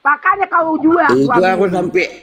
Makanya kau jual Itu suamimu.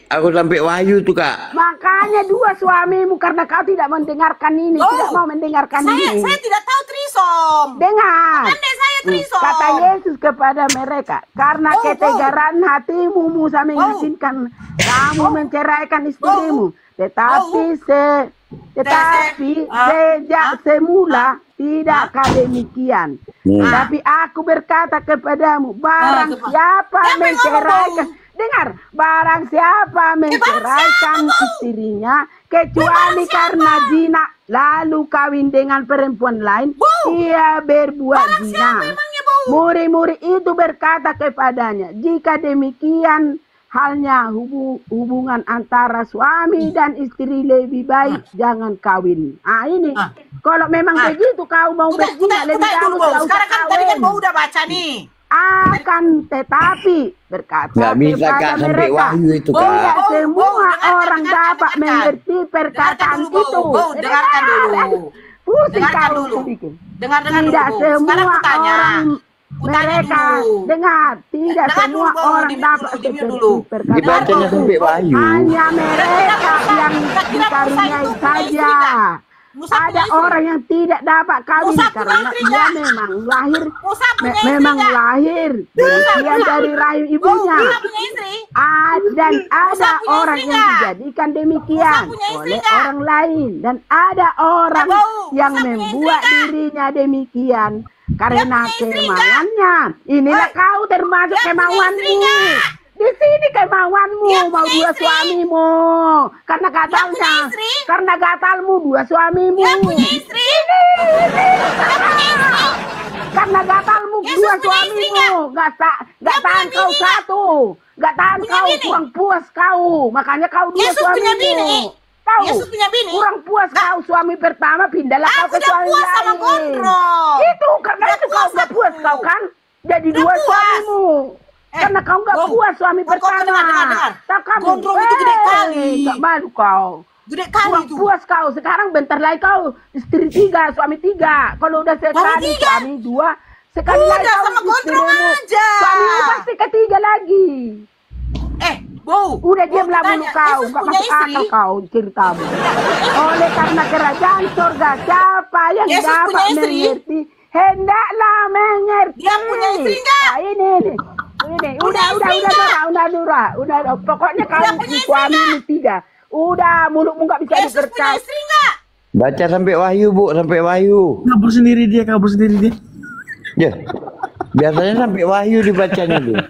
aku sampai Wahyu tuh, Kak. Makanya dua suamimu karena kau tidak mendengarkan ini, tidak mau mendengarkan ini. Saya tidak tahu trisom. Dengar. Pandai saya trisom. Kata Yesus kepada mereka, karena ketegaran hatimu Musa mengizinkan kamu menceraikan istrimu, tetapi sejak semula tidakkah demikian. Tapi aku berkata kepadamu, barang siapa menceraikan, dengar, barang siapa menceraikan istrinya kecuali karena zina lalu kawin dengan perempuan lain, ia berbuat zina. Murid-murid itu berkata kepadanya, jika demikian halnya hubungan antara suami dan istri lebih baik jangan kawin. Ini kalau memang begitu kau mau berzina lebih dahulu. Sekarang kan tadi kan mau udah baca nih. Akan tetapi berkata nggak bisa, Kak, sampai Wahyu itu, Kak. Tidak semua orang dapat mengerti perkataan itu. Dengarkan dulu. Dengarkan dulu. Tidak dulu. semua orang mereka dulu. dengar. Tidak semua orang dapat dulu. Dibacanya sampai Wahyu. Hanya mereka yang dikaruniai saja. Ada orang yang tidak dapat kawin karena dia memang lahir dia dari rahim ibunya. Dan ada orang yang dijadikan demikian oleh orang lain, dan ada orang yang membuat dirinya demikian karena kemauannya. Inilah kau termasuk kemauanmu. Di sini kemauanmu mau dua suamimu karena gatalmu dua suamimu. Karena gatalmu dua suamimu, gak tahan kau satu, gak tahan kau kurang puas kau, makanya kau dua suamimu. Tahu? Kurang puas kau suami pertama, pindahlah kau ke suami lain. Itu karena itu kau gak puas kau kan, jadi dua suamimu. Karena kau nggak puas suami pertama. Gondrong itu gede kali. Gak malu kau. Gede kali itu. Puas kau. Sekarang bentar lagi kau istri 3, suami 3. Kalau udah sekali suami 2, sekali lagi kau sama gondrong aja. Suami pasti ketiga lagi. Bau. Udah diam lah mulu kau. Gak masuk akal kau ceritamu. Oleh karena kerajaan surga siapa yang dapat mengerti, hendaklah mengerti. Dia punya istri nggak? Ini udah pokoknya kamu suami 3. Udah mulutmu nggak bisa dipercaya. Baca sampai Wahyu, Bu, sampai Wahyu. Kabur sendiri dia. Ya. Biasanya sampai Wahyu dibacanya tuh.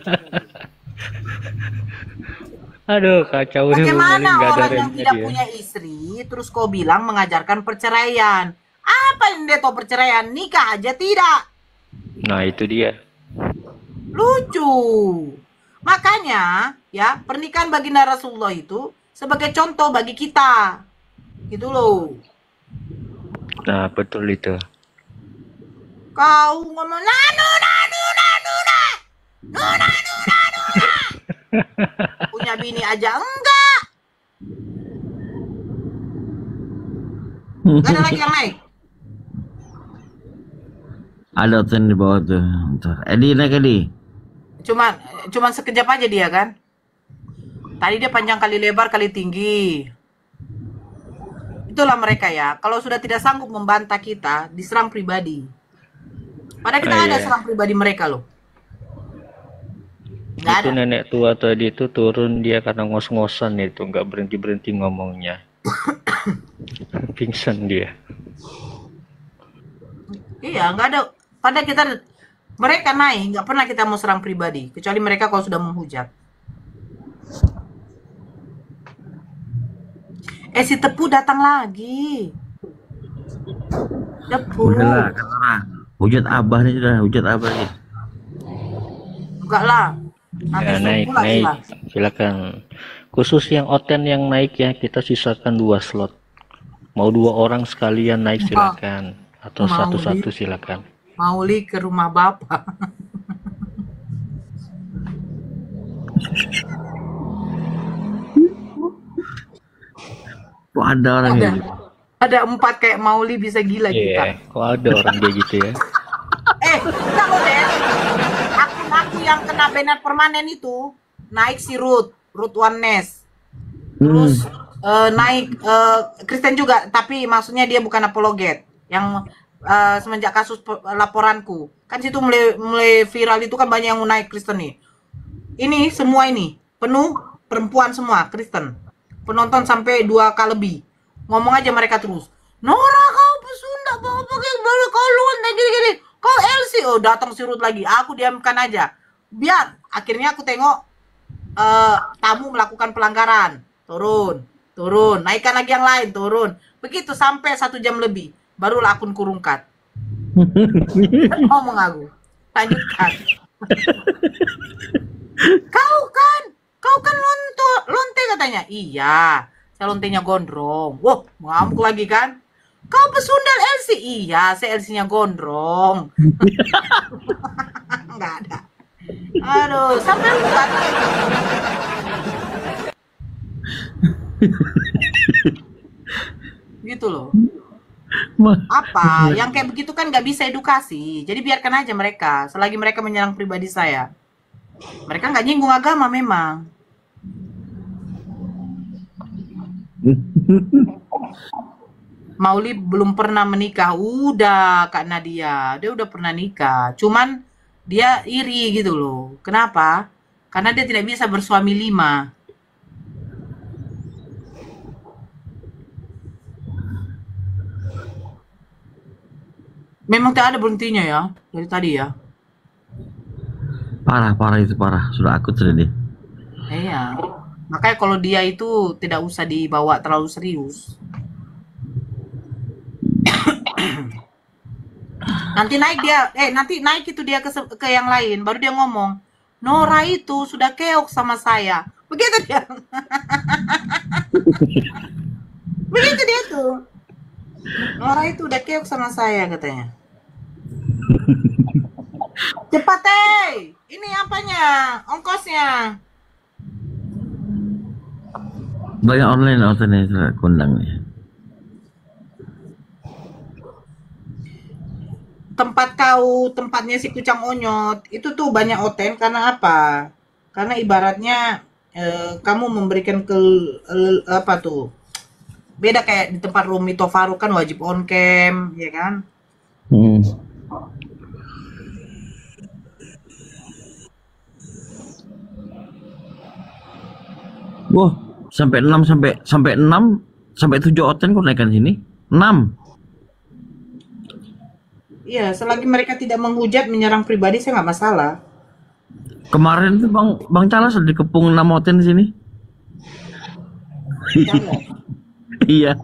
Aduh, kacau. Bagaimana orang yang tidak punya istri terus kau bilang mengajarkan perceraian? Apa yang dia tahu perceraian? Nikah aja tidak. Nah, itu dia. Lucu. Makanya ya, pernikahan baginda Rasulullah itu sebagai contoh bagi kita. Gitu loh. Nah, betul itu. Kau ngomong punya bini aja enggak. Gak ada lagi yang naik. Ada tuh di bawah tuh. Edi naik Edi. Cuman sekejap aja dia kan. Tadi dia panjang kali lebar kali tinggi. Itulah mereka ya. Kalau sudah tidak sanggup membantah kita, diserang pribadi. Padahal kita ada serang pribadi mereka loh. Itu nenek tua tadi itu turun dia karena ngos-ngosan itu, nggak berhenti ngomongnya. Pingsan dia. Iya, nggak ada. Padahal mereka naik, nggak pernah kita mau serang pribadi, kecuali mereka kalau sudah menghujat. Si Tepu datang lagi. Tepu. Udahlah, kata orang. Hujat abah nih sudah, hujat abah nih. Enggak lah. Ya, naik. Silakan. Khusus yang Oten yang naik ya, kita sisakan 2 slot. Mau 2 orang sekalian naik silakan, atau satu-satu silakan. Mauli ke rumah bapak. Kok ada orang ini? Ada 4 kayak Mauli bisa gila kita. Kok ada orang kayak gitu ya? Enggak loh, Den. Akun-akun yang kena banned permanen itu naik si Ruth Oneness. Terus naik Kristen juga, tapi maksudnya dia bukan apologet. Yang semenjak kasus laporanku, kan situ mulai viral itu kan banyak yang mau naik Kristen nih. Ini semua ini penuh perempuan semua Kristen. Penonton sampai 2K lebih. Ngomong aja mereka terus. Nora, kau pesunda, bawa pakai baru kau luan gini-gini. Kau Elsie, oh datang si Ruth lagi. Aku diamkan aja. Biar akhirnya aku tengok tamu melakukan pelanggaran. Turun, naikkan lagi yang lain, turun. Begitu sampai 1 jam lebih, barulah akun kurungkat. Ngomong aku, lanjutkan. Kau kan lonte katanya. Iya, saya lontenya gondrong. Wah, ngamuk lagi kan. Kau pesundal Elsie. Iya, saya Elsie-nya gondrong. Enggak ada. Aduh, sampai bukan. Gitu loh. Apa yang kayak begitu kan nggak bisa edukasi, jadi biarkan aja mereka. Selagi mereka menyerang pribadi saya, mereka nggak nyinggung agama memang. Mauli belum pernah menikah. Udah Kak Nadia, dia udah pernah nikah, cuman dia iri gitu loh. Kenapa? Karena dia tidak bisa bersuami 5. Memang tidak ada berhentinya ya dari tadi ya. Parah itu parah. Sudah akut sudah deh. Iya. Makanya kalau dia itu tidak usah dibawa terlalu serius. Nanti naik dia, nanti naik itu dia ke yang lain, baru dia ngomong, Nora itu sudah keok sama saya. Begitu dia. Begitu dia tuh. Nora itu udah keok sama saya katanya. Cepat ini apanya, ongkosnya. Banyak online alternatif kondang nih. Tempatnya si Kucang Onyot itu tuh banyak oten karena apa? Karena ibaratnya kamu memberikan apa tuh? Beda kayak di tempat Rumi Tofaru kan wajib on cam, ya kan? Wah, sampai 6 sampai 7 oten kok naikkan sini? 6. Iya, selagi mereka tidak menghujat menyerang pribadi saya nggak masalah. Kemarin tuh Bang Calas dikepung 6 oten di sini. Iya,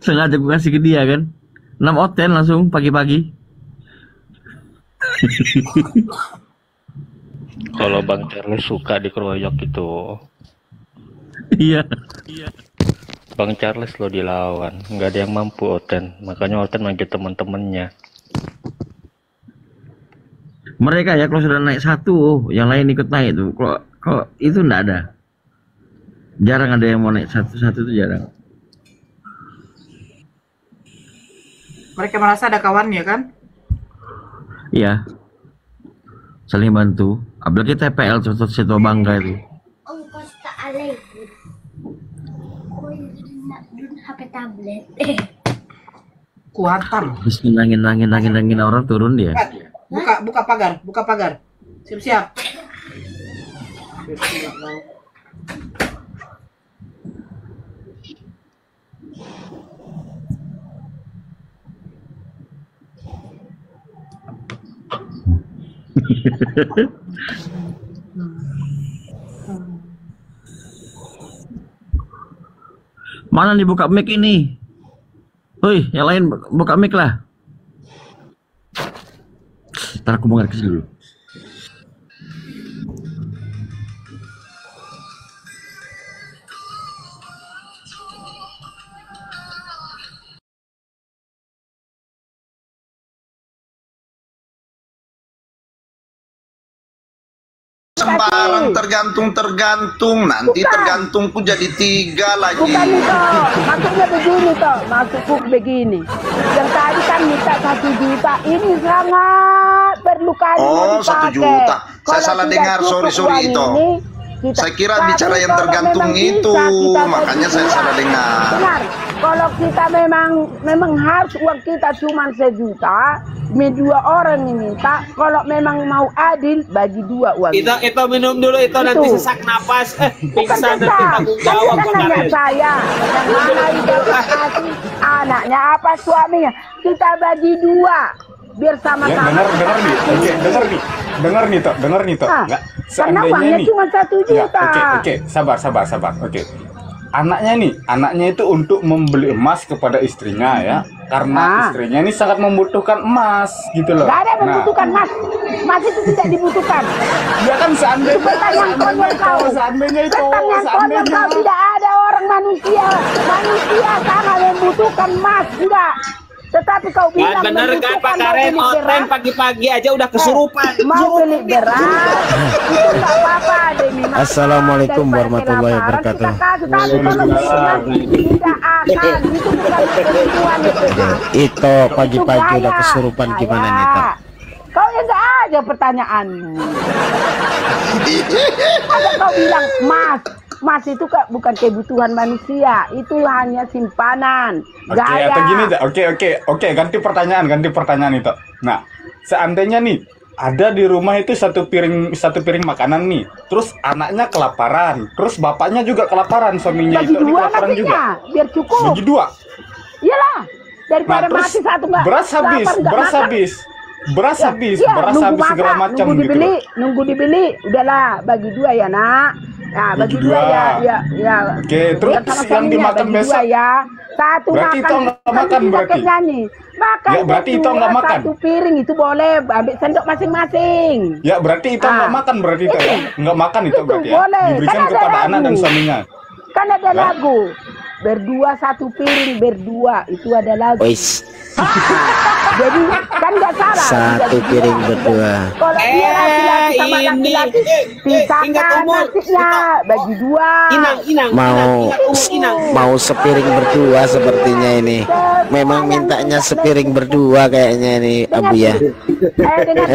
sengaja gue kasih ke dia kan. 6 oten langsung pagi-pagi. Kalau Bang Charles suka dikeroyok itu. Iya. Bang Charles lo dilawan, nggak ada yang mampu oten. Makanya oten manggil teman-temannya. Mereka ya kalau sudah naik 1, yang lain ikut naik tuh. Kok itu enggak ada. Jarang ada yang mau naik 1 itu jarang. Mereka merasa ada kawannya kan? Iya. Saling bantu. Apalagi TPL contoh Setua Bangga itu. Ongkos tak alay. Nak dun HP tablet. Kuantam. Terus nangin orang turun dia. Buka pagar. Siap-siap. Mana nih buka mic ini? Woi, yang lain buka mic lah. Ntar aku mau ngerekam dulu. Sembarang tergantung nanti Bukan. tergantungku jadi 3 lagi. Bukan itu, maksudnya begini toh, maksudku begini. Yang tadi kan minta 1 juta, ini sangat perlu kali Oh, 1 juta. Saya Kalau salah tidak dengar, cukup sorry uang itu. ini, Saya kira Tapi bicara yang kalau tergantung memang itu, bisa kita makanya saya bagi salah dua. dengar. Dengar, kalau kita memang harus uang kita cuma 1 juta, dua orang yang minta, kalau memang mau adil bagi 2 uang. Itu minum dulu itu nanti sesak napas. Pingsan nanti tanggung jawab Pak nanya Karen. saya, yang mana itu kasih anaknya apa suaminya, kita bagi 2 biar Ya, sama-sama. dengar nih. Oke, dengar nih toh. Ah, Nggak, karena uangnya nih. cuma 1 Ya, juta. oke, sabar. Oke. Anaknya itu untuk membeli emas kepada istrinya ya, karena istrinya ini sangat membutuhkan emas gitu loh. Gak ada yang membutuhkan mas. Mas itu tidak dibutuhkan. Ya kan seandainya Pertanyaan konyol kau. Pertanyaan konyol kau, tidak ada orang manusia. Manusia sangat membutuhkan mas, tidak. Tetapi kau bilang Bener kan Pak membutuhkan mau Karen, beli Oten beras. pagi-pagi aja udah kesurupan. Mau beli beras, itu nggak apa-apa demi makan. Assalamualaikum Daripada warahmatullahi kelaparan, wabarakatuh. kita kasih. Tapi kalau Waalaikumsalam. tidak akan, itu bukan kebutuhan itu. Itu pagi-pagi udah kesurupan gimana nih toh? Kau yang nggak ada pertanyaanmu. Ada kau bilang mas itu bukan kebutuhan manusia, itu hanya simpanan. Oke, Gaya. atau gini aja. Oke, ganti pertanyaan itu. Nah, seandainya nih ada di rumah itu satu piring makanan nih, terus anaknya kelaparan, terus bapaknya juga kelaparan, suaminya Bagi itu 2 kelaparan juga. nantinya, biar cukup. Bagi 2. Iyalah, daripada Nah, terus mati satu nggak beras habis, lapar, nggak makan. beras Ya, habis, iya, beras nunggu habis segala masak, macam nunggu gitu. dibeli, nunggu dibeli. Udahlah, bagi 2 ya nak. Nah, bagi Bagi 2 ya, dua. ya. Oke, terus Biar sama yang suaminya, dimakan bagi besok? 2 ya. Satu Berarti makan. itu nggak makan Nanti berarti? kita nyanyi. Makan Ya, berarti itu berdua, nggak makan. 1 piring itu boleh, ambil sendok masing-masing. Ya, berarti itu nggak makan berarti itu ya. Nggak makan itu Itu berarti ya. boleh, Diberikan kan ada kepada anak lagu. dan suaminya. Kan ada Ya. lagu. Berdua 1 piring, berdua. Itu ada lagu. Wis, Jadi kan nggak salah. 1 piring berdua. Kalau dia laki-laki sama ini. laki-laki, Ingat pisahkan umur. nasinya bagi 2. Inang. Mau sepiring berdua sepertinya ini. Memang mintanya sepiring berdua kayaknya ini Abu ya. Dengan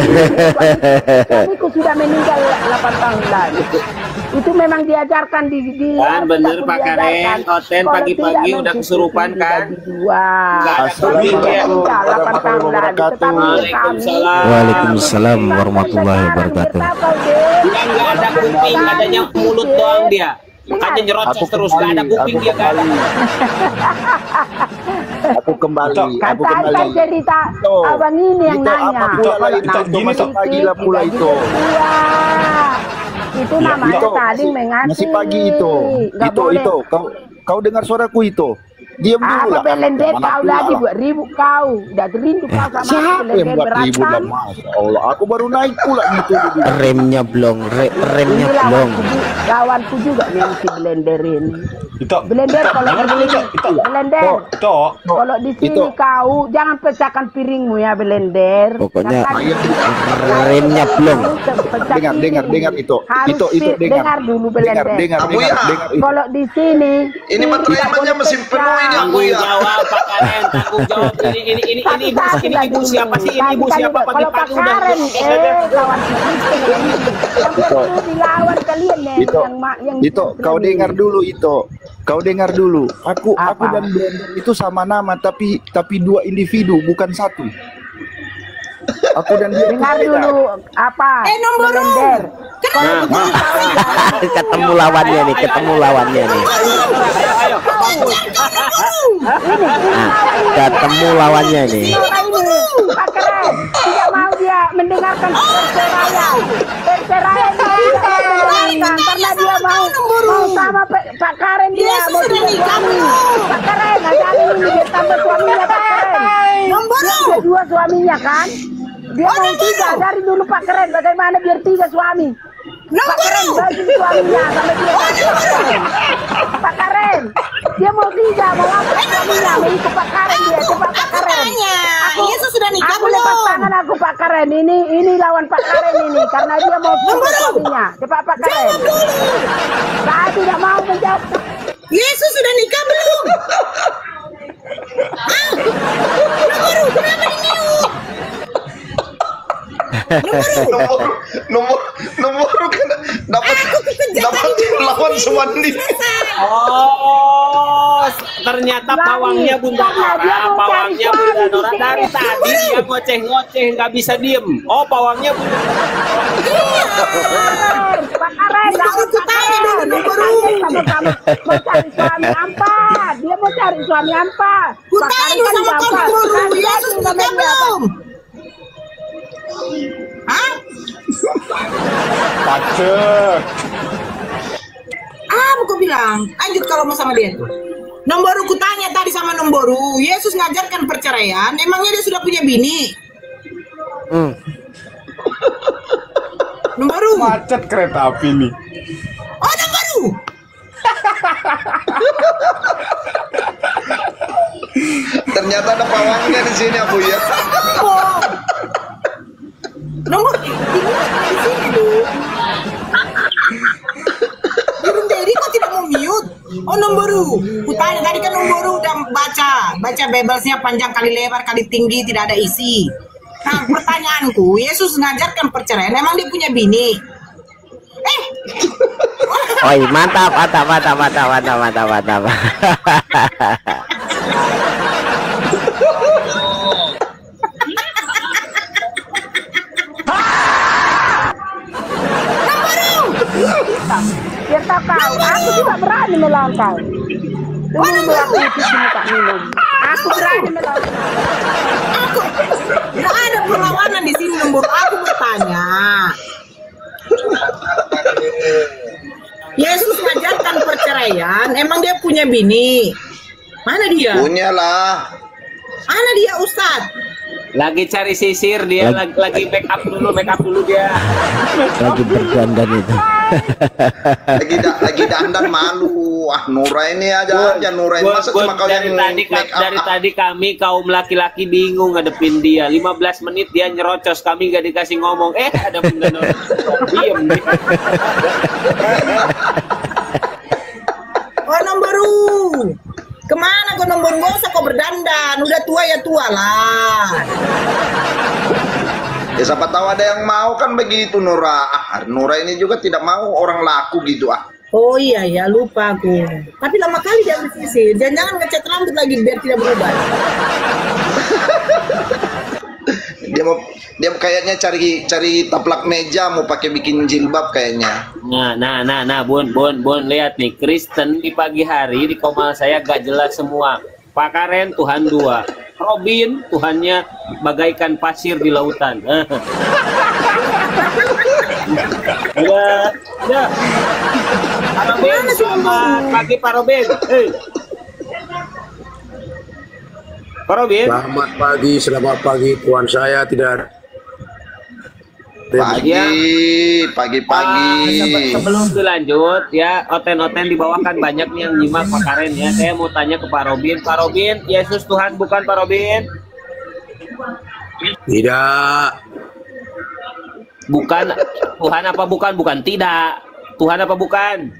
suamiku sudah meninggal 8 tahun lalu. Itu memang diajarkan di Kan bener Pak Karen, Oten pagi-pagi udah kesurupan kan? Nggak ada kuping ya. 8 tahun lalu. Tetapi kami Waalaikumsalam. Waalaikumsalam warahmatullahi wabarakatuh. Dia nggak ada kuping, adanya mulut doang dia. Makanya nyerocos terus, nggak ada kuping dia kan. Aku kembali. Katakan cerita abang ini yang nanya. Masa pagi lah pula itu. Itu namanya saling mengasihi. Masih pagi itu. Nggak boleh. Kau dengar suaraku itu? Diam dulu lah. Apa belender kau lagi buat ribut kau. Udah rindu kau sama Siapa yang buat ribut lah? Masya Allah, aku baru naik pula gitu. Remnya belum, remnya Ini belum. lawanku juga yang si blender ini. Itu. Blender kalau Dengar di dulu, sini, Cok. Itu. blender. Itu. Kalau di sini kau jangan pecahkan piringmu ya blender. Pokoknya Karena- remnya belum. Pecah Dengar itu. Harus Itu dengar dulu blender. Dengar. Kalau di sini Ini tidak baterainya boleh mesin pecah. penuh ini aku Tanggung ya. jawab Pak Karen, tanggung jawab ini ibu siapa sih? Ini ibu siapa Kalau pagi-pagi Pak udah Karen, kawan kita yang perlu dilawan kalian nih, yang Itu kau dengar dulu itu. Kau dengar dulu. Aku Apa? dan Blender itu sama nama tapi 2 individu bukan 1. Aku dan dia dengar itu beda. dulu apa? Blender. Ketemu lawannya nih, ketemu lawannya nih. Ketemu lawannya nih. Pak Keren tidak mau dia mendengarkan perceraian. Perceraian dia tidak mau mendengarkan karena dia mau sama Pak Karen dia mau suami. Pak Keren ada ini dia tambah suaminya Pak Keren. Dia 2 suaminya kan. Dia mau 3 dari dulu Pak Keren. Bagaimana biar 3 suami? Pak Karen bagi suaminya sampai dia Pak Karen dia mau 3 mau apa suaminya mau ikut Pak Karen dia coba Pak Karen Yesus sudah nikah aku lepas tangan aku Pak Karen ini lawan Pak Karen ini karena dia mau ikut suaminya coba Pak Karen saya tidak mau menjawab. Yesus sudah nikah belum? Nomor kan dapat perempuan semua nih. Oh, ternyata pawangnya Bunda Nora, pawangnya Bunda Nora dari tadi dia ngoceh-ngoceh nggak bisa diem. Oh, pawangnya Bunda Nora. Pak Karen, Aku tanya dulu nomor sama-sama mau cari suami apa? Dia mau cari suami apa? Ku Pak tanya Karen sama kan kamu jawab. dulu. Yesus nikah belum? Hah? Pacet. Aku bilang, lanjut kalau mau sama dia tuh. Nomboru ku tanya tadi sama Nomboru, Yesus ngajarkan perceraian, emangnya dia sudah punya bini? Nomboru. Macet kereta api nih. Oh, Nomboru. Ternyata ada pawangnya di sini, Abu ya. Oh. Nomor ini di sini tuh. Burung Dedi kok tidak mau mute? Oh, Nomboru. Kutanya tadi kan Nomboru udah baca Biblesnya panjang kali lebar kali tinggi tidak ada isi. Nah, pertanyaanku, Yesus ngajarkan perceraian, emang dia punya bini? Oi, mantap. Ya tak kau, aku tidak berani melangkah. Tunggu aku tak minum. Aku berani melangkah. Aku nggak ada perlawanan di sini, Nomboru. Aku bertanya. Yesus ngajarkan perceraian, emang dia punya bini? Mana dia? Punya lah. Mana dia, Ustadz? Lagi cari sisir dia, lagi make up dulu dia. Lagi berdandan itu. lagi dandan malu. Ah, Nora ini aja Nora ini masa cuma kau yang make up. Dari tadi kami kaum laki-laki bingung ngadepin dia. 15 menit dia nyerocos, kami gak dikasih ngomong. Ada Bunda Nora. Diem nih. Oh, Nomboru. Kemana kau, Nomboru? Gak usah kau berdandan. Udah tua ya tua lah. Ya siapa tahu ada yang mau kan begitu Nora. Ah, Nora ini juga tidak mau orang laku gitu ah. Oh iya ya, lupa aku. Tapi lama kali dia bersisir. Jangan ngecat rambut lagi biar tidak berubah. Dia kayaknya cari taplak meja mau pakai bikin jilbab kayaknya. Nah, Bun, lihat nih, Kristen di pagi hari di komal saya gak jelas semua. Pak Karen Tuhan 2, Robin Tuhannya bagaikan pasir di lautan. Udah. Pak Robin, selamat pagi Pak Robin. Pak Robin. Selamat pagi, Tuhan saya tidak. Pagi. Sebelum dilanjut ya, oten-oten di bawah kan banyak nih yang nyimak Pak Karen ya. Saya mau tanya ke Pak Robin. Pak Robin, Yesus Tuhan bukan Pak Robin? Tidak. Bukan Tuhan apa bukan? Bukan tidak. Tuhan apa bukan?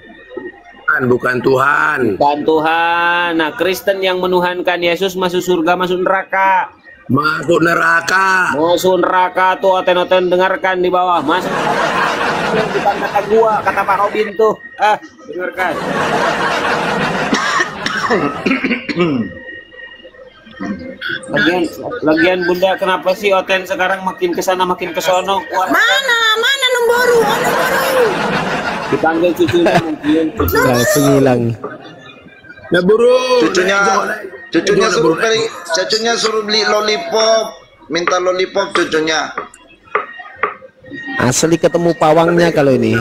Bukan Tuhan. Bukan Tuhan. Nah, Kristen yang menuhankan Yesus masuk surga, masuk neraka. Masuk neraka Tuh, oten-oten dengarkan di bawah. Masuk neraka. Bukan kata gua, kata Pak Robin tuh. Dengarkan. Lagian Bunda, kenapa sih oten sekarang makin kesana makin kesono? Mana Nomboru? Dipanggil cucunya mungkin. Langsung hilang. Ya buru. Cucunya suruh beli lollipop, minta lollipop cucunya. Asli ketemu pawangnya kalau ini.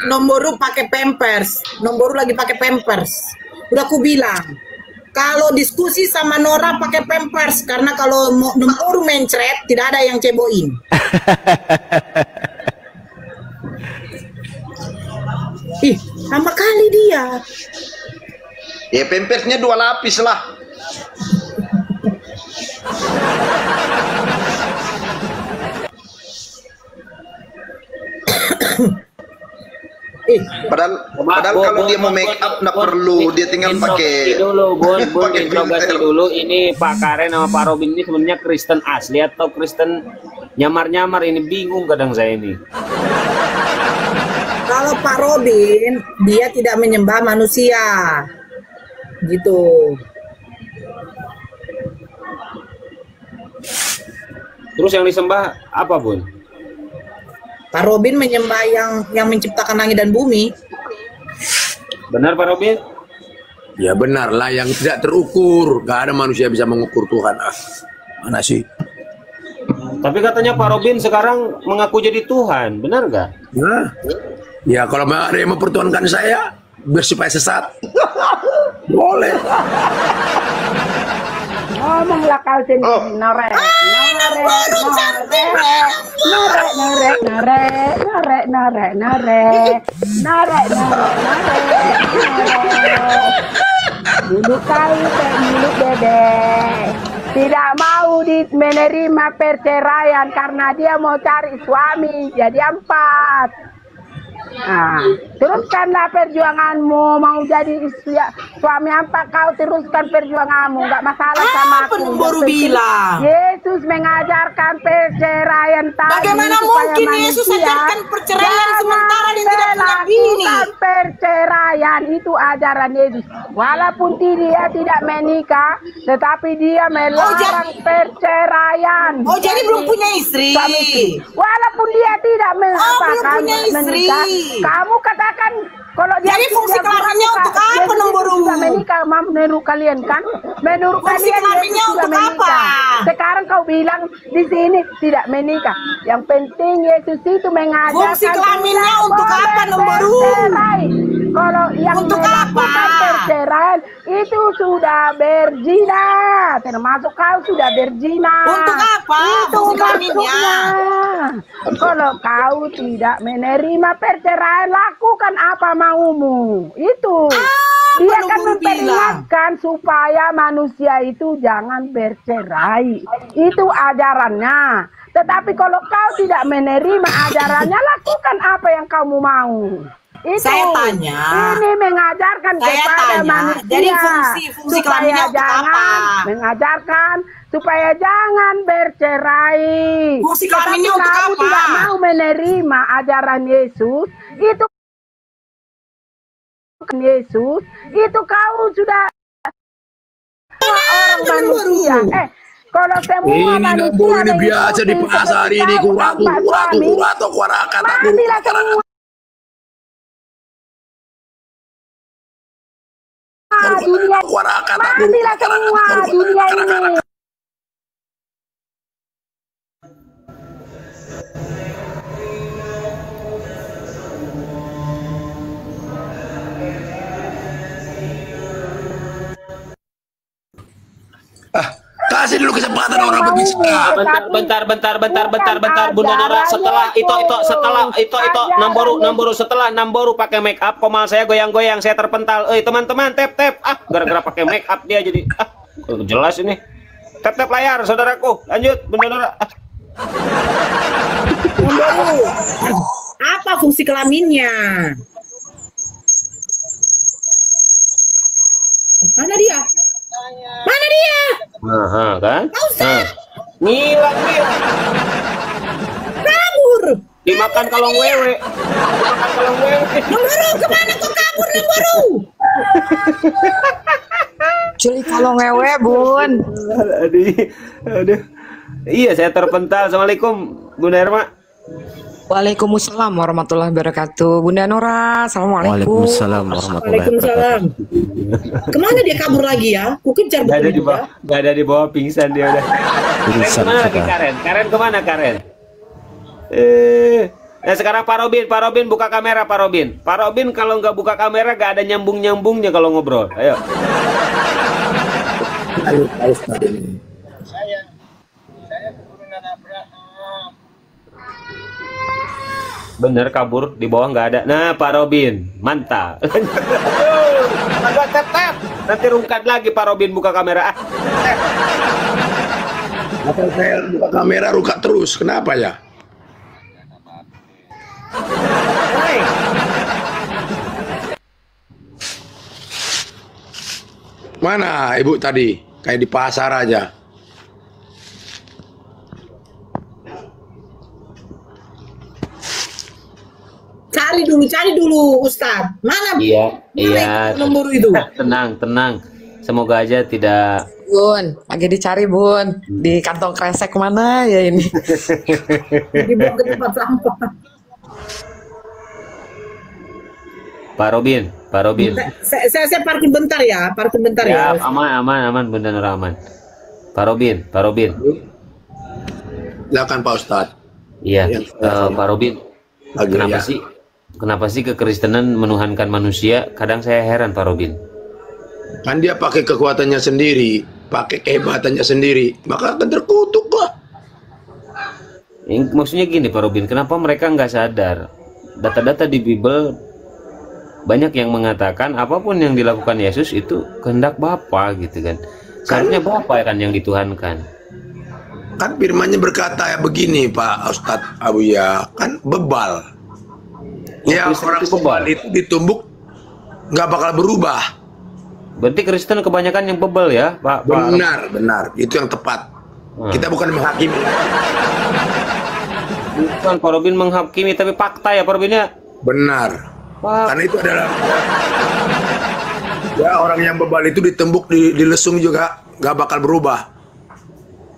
Nomboru pakai pampers. Nomboru lagi pakai pampers. Udah aku bilang, kalau diskusi sama Nora pakai pampers, karena kalau Nomboru mencret tidak ada yang ceboin. Ih, sama kali dia. Ya pampersnya 2 lapis lah. Padahal kalau dia mau make up nggak perlu, dia tinggal pakai interogasi dulu. Ini Pak Karen sama Pak Robin ini sebenarnya Kristen asli atau Kristen Nyamar-nyamar ini bingung kadang saya ini. Kalau Pak Robin, dia tidak menyembah manusia. Gitu. Terus yang disembah apa, Bun? Pak Robin menyembah yang menciptakan langit dan bumi. Benar Pak Robin? Ya benar lah, yang tidak terukur. Gak ada manusia bisa mengukur Tuhan. Mana sih? Tapi katanya Pak Robin sekarang mengaku jadi Tuhan, benar nggak? Nah, ya kalau ada yang mempertuhankan saya, biar supaya sesat. Boleh. Ngomonglah kau sendiri, norek, dulu kali milik bebek tidak mau menerima perceraian karena dia mau cari suami jadi 4. Nah, teruskanlah perjuanganmu, mau jadi suami apa kau teruskan perjuanganmu, nggak masalah sama aku. Baru bilang Yesus mengajarkan perceraian tadi. Bagaimana mungkin Yesus ajarkan perceraian sementara dia tidak punya bini? Perceraian itu ajaran Yesus. Walaupun dia tidak menikah, tetapi dia melarang perceraian. Oh, jadi belum punya istri. Walaupun dia tidak menikah. Kamu katakan kalau dia jadi fungsi kelaminnya untuk apa nomor menikah menurut kalian kan? Menurut fungsi kalian kelaminnya untuk apa? Sekarang kau bilang di sini tidak menikah. Yang penting Yesus itu mengajarkan fungsi kelaminnya untuk apa nomor kalau yang untuk apa? Perceraian itu sudah berzina, termasuk kau sudah berzina. Untuk apa? Itu fungsi kelaminnya. Kalau kau tidak menerima perceraian, lakukan apa maumu. Itu. Dia akan memperingatkan supaya manusia itu jangan bercerai. Itu ajarannya. Tetapi kalau kau tidak menerima ajarannya, lakukan apa yang kamu mau. Itu. Saya tanya. Ini mengajarkan kepada manusia. Jadi fungsi kelaminnya untuk apa? Mengajarkan supaya jangan bercerai. Fungsi kelaminnya untuk kamu apa? Tidak mau menerima ajaran Yesus, itu kau sudah orang manusia. Kalau semua ini manusia ini biasa di pasar ini kuratu kuarakat aku. Dunia matilah semua dunia ini. Kasih dulu kesempatan orang berbicara. Bentar, Bunda Nora. Setelah itu Namboru setelah Namboru pakai make up, komal saya goyang-goyang, saya terpental. Teman-teman, tap. Gara-gara pakai make up dia jadi jelas ini. Tap layar, saudaraku. Lanjut, Bunda Nora. Apa fungsi kelaminnya? Mana dia? Kan? Ngilang dia. Kabur. Dimakan kalong wewe. Nomboru, kemana kau kabur, Nomboru? Curi kalong wewe, Bun. Aduh. Iya, saya terpental. Assalamualaikum, Bunda Irma. Waalaikumsalam warahmatullahi wabarakatuh. Bunda Nora, assalamualaikum. Waalaikumsalam warahmatullahi wabarakatuh. Kemana dia kabur lagi ya? Ku kejar betul ya. Gak ada di bawah pingsan dia udah. Kemana lagi Karen? Karen kemana Karen? Nah sekarang Pak Robin buka kamera Pak Robin kalau nggak buka kamera gak ada nyambungnya kalau ngobrol. Ayo. Saya keturunan Abraham. Bener kabur di bawah nggak ada. Nah Pak Robin mantap. Tap. Nanti rungkat lagi Pak Robin buka kamera. Apa saya buka kamera rungkat terus? Kenapa ya? Mana ibu tadi? Kayak di pasar aja. cari dulu Ustadz. Mana? Iya. Nomor itu. Tenang. Semoga aja tidak. Bun, lagi dicari Bun. Di kantong kresek mana ya ini? Dibawa ke tempat sampah. Pak Robin. Saya parkir bentar ya, Ya, aman, Bunda Nur aman. Pak Robin. Silakan Pak Ustadz. Iya, Pak Robin. Kenapa sih kekristenan menuhankan manusia? Kadang saya heran Pak Robin. Kan dia pakai kekuatannya sendiri, pakai kehebatannya sendiri, maka akan terkutuk lah. Maksudnya gini Pak Robin, kenapa mereka nggak sadar? Data-data di Bible banyak yang mengatakan apapun yang dilakukan Yesus itu kehendak Bapa gitu kan. Seharusnya Bapa kan yang dituhankan. Kan firman-Nya berkata ya begini Pak Ustadz Abuya, kan bebal. Ya orang bebal itu ditumbuk nggak bakal berubah. Berarti Kristen kebanyakan yang bebal ya Pak? Benar, itu yang tepat. Kita bukan menghakimi. Bukan Pak Robin menghakimi, tapi fakta ya Pak Robin ya? Benar. Karena itu adalah ya orang yang bebal itu ditembuk, dilesung juga nggak bakal berubah.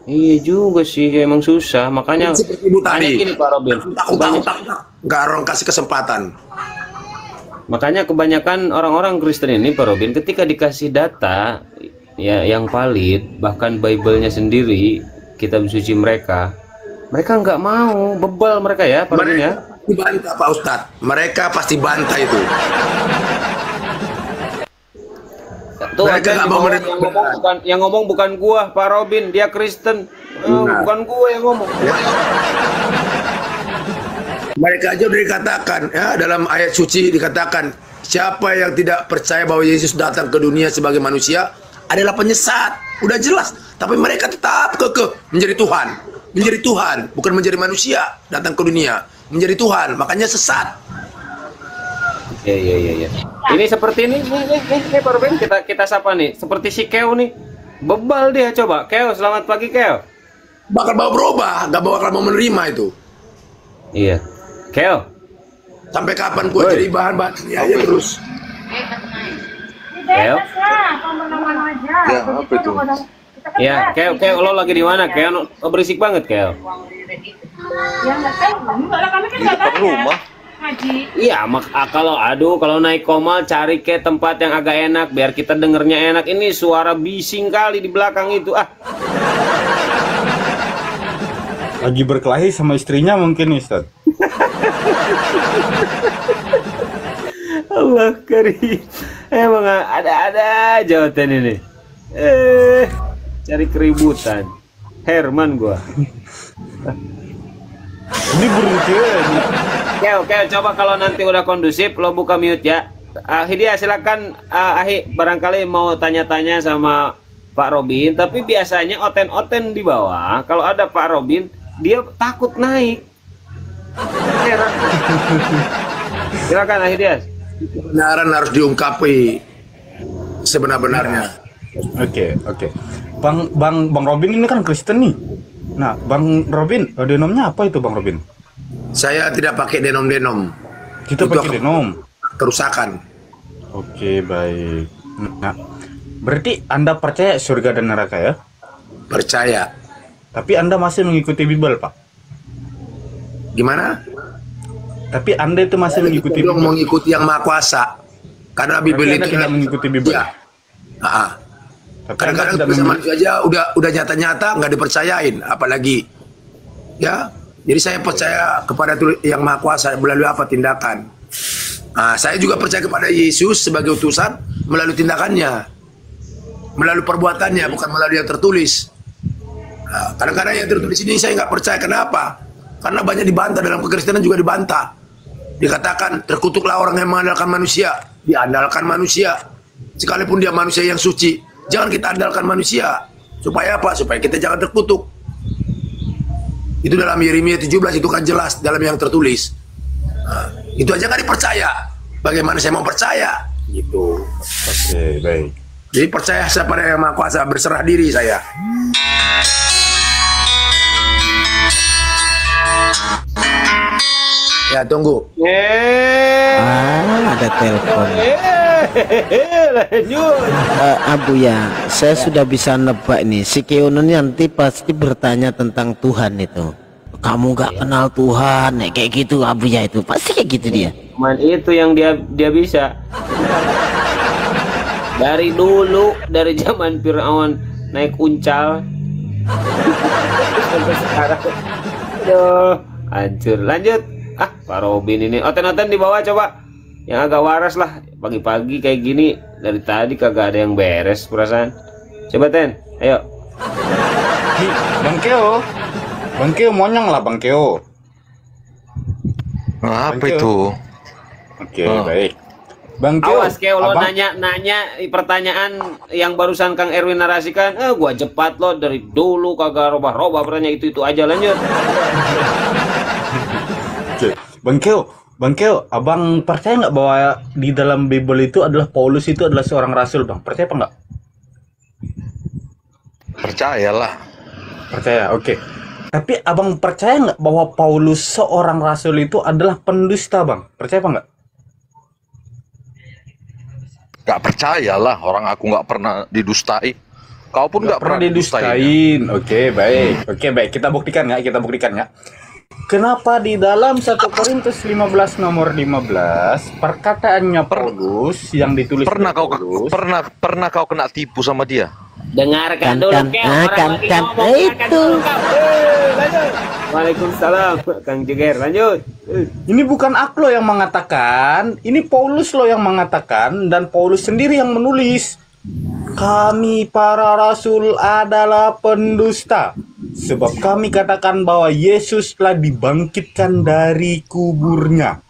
Iya juga sih, emang susah. Makanya seperti ibu tadi, gini Pak Robin, nggak orang kasih kesempatan. Makanya kebanyakan orang-orang Kristen ini Pak Robin, ketika dikasih data ya yang valid, bahkan Bible-nya sendiri, kitab suci mereka nggak mau, bebal mereka ya Pak Robin ya. Dibantah Pak Ustadz, mereka pasti bantah itu. Tuh, mereka nggak mau yang ngomong bukan gua Pak Robin, dia Kristen. Bukan gua yang ngomong. Mereka aja udah dikatakan ya, dalam ayat suci dikatakan, siapa yang tidak percaya bahwa Yesus datang ke dunia sebagai manusia adalah penyesat. Udah jelas, tapi mereka tetap kekeh menjadi Tuhan, bukan menjadi manusia, datang ke dunia menjadi Tuhan, makanya sesat. Iya. Ini seperti ini Pak Robin, kita sapa nih, seperti si Keo nih, bebal dia. Coba Keo, selamat pagi Keo. Bakal mau berubah, gak bakal mau menerima itu. Iya, Keo. Sampai kapan gua jadi bahan-bahan ini aja terus? Keo. Ya, apa itu? Ya, Keo lo lagi di mana? Keo berisik banget Keo. Di rumah. Iya, kalau naik Komal cari ke tempat yang agak enak biar kita dengernya enak. Ini suara bising kali di belakang itu. Lagi berkelahi sama istrinya mungkin Ustaz. Allah karim. Emang ada aja hotel ini. Cari keributan. Herman gua. Ini berhenti. Oke, coba kalau nanti udah kondusif lo buka mute ya. Hidia silakan. Ahi barangkali mau tanya-tanya sama Pak Robin, tapi biasanya oten-oten di bawah kalau ada Pak Robin dia takut naik. Heran. Silakan Ahidias. Kebenaran harus diungkapi sebenar-benarnya. Oke. Bang Robin ini kan Kristen nih. Nah, Bang Robin, denomnya apa itu Bang Robin? Saya tidak pakai denom-denom. Kita pakai denom. Kerusakan. Oke, baik. Nah, berarti Anda percaya surga dan neraka ya? Percaya. Tapi Anda masih mengikuti Bible, Pak? Gimana? Tapi Anda itu masih mengikuti Bible? Mengikuti yang Maha Kuasa. Karena Bible itu tidak mengikuti Bible. Ya. Kadang-kadang manusia aja udah nyata-nyata nggak dipercayain, apalagi ya. Jadi saya percaya kepada yang Maha Kuasa melalui apa tindakan. Saya juga percaya kepada Yesus sebagai utusan melalui tindakannya, melalui perbuatannya, bukan melalui yang tertulis. Kadang-kadang yang tertulis ini saya nggak percaya. Kenapa? Karena banyak dibantah dalam kekristenan, juga dibantah. Dikatakan terkutuklah orang yang mengandalkan manusia, diandalkan manusia, sekalipun dia manusia yang suci. Jangan kita andalkan manusia. Supaya apa? Supaya kita jangan terkutuk. Itu dalam Yeremia 17 itu kan jelas dalam yang tertulis. Itu aja nggak dipercaya. Bagaimana saya mau percaya? Gitu. Oke, baik. Jadi percaya kepada yang Maha Kuasa, berserah diri saya. Ya, tunggu. Ada telepon. Lanjut. Abu ya, saya sudah bisa nebak nih. Si Keono nanti pasti bertanya tentang Tuhan itu. Kamu nggak kenal Tuhan, kayak gitu Abu ya, itu pasti kayak gitu dia. Cuman itu yang dia bisa. Dari dulu, dari zaman Fir'aun naik uncal sampai sekarang. Aduh, hancur. Lanjut. Pak Robin ini oten-oten di bawah coba. Yang agak waras lah. Pagi-pagi kayak gini, dari tadi kagak ada yang beres perasaan. Coba Ten, ayo. Bang Keo monyong lah Bang Keo. Apa itu? Oke, baik. Bang Keo, awas Keo, lo nanya pertanyaan yang barusan Kang Erwin narasikan. Gua cepat lo dari dulu kagak robah-robah pertanyaan itu aja. Lanjut. Oke, Bang Keo, abang percaya nggak bahwa di dalam Bible itu adalah Paulus itu adalah seorang rasul, Bang? Percaya apa nggak? Percayalah. Percaya, oke. Tapi abang percaya nggak bahwa Paulus seorang rasul itu adalah pendusta, Bang? Percaya apa nggak? Gak percayalah, orang aku nggak pernah didustai. Kau pun nggak pernah didustain. Oke, baik. Oke, baik. Kita buktikan ya. Kenapa di dalam 1 Korintus 15 nomor 15 perkataannya Paulus yang ditulis pernah kau kena tipu sama dia? Dengarkan dulu itu. Waalaikumsalam Kang Jeger, lanjut. Ini bukan aku loh yang mengatakan, ini Paulus loh yang mengatakan, dan Paulus sendiri yang menulis. Kami para rasul adalah pendusta, sebab kami katakan bahwa Yesus telah dibangkitkan dari kuburnya.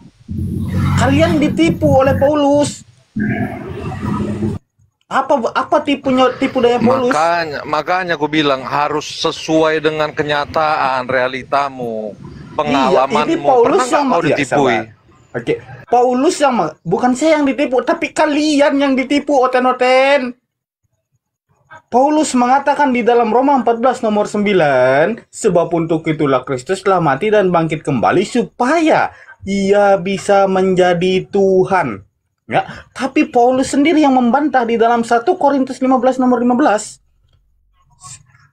Kalian ditipu oleh Paulus. Apa tipu daya Paulus? Makanya aku bilang harus sesuai dengan kenyataan, realitamu, pengalamanmu. Ini Paulus pernah nggak kau ditipui? Oke, Paulus yang bukan saya yang ditipu, tapi kalian yang ditipu, oten-oten. Paulus mengatakan di dalam Roma 14 nomor 9, sebab untuk itulah Kristus telah mati dan bangkit kembali supaya ia bisa menjadi Tuhan. Ya, tapi Paulus sendiri yang membantah di dalam 1 Korintus 15 nomor 15.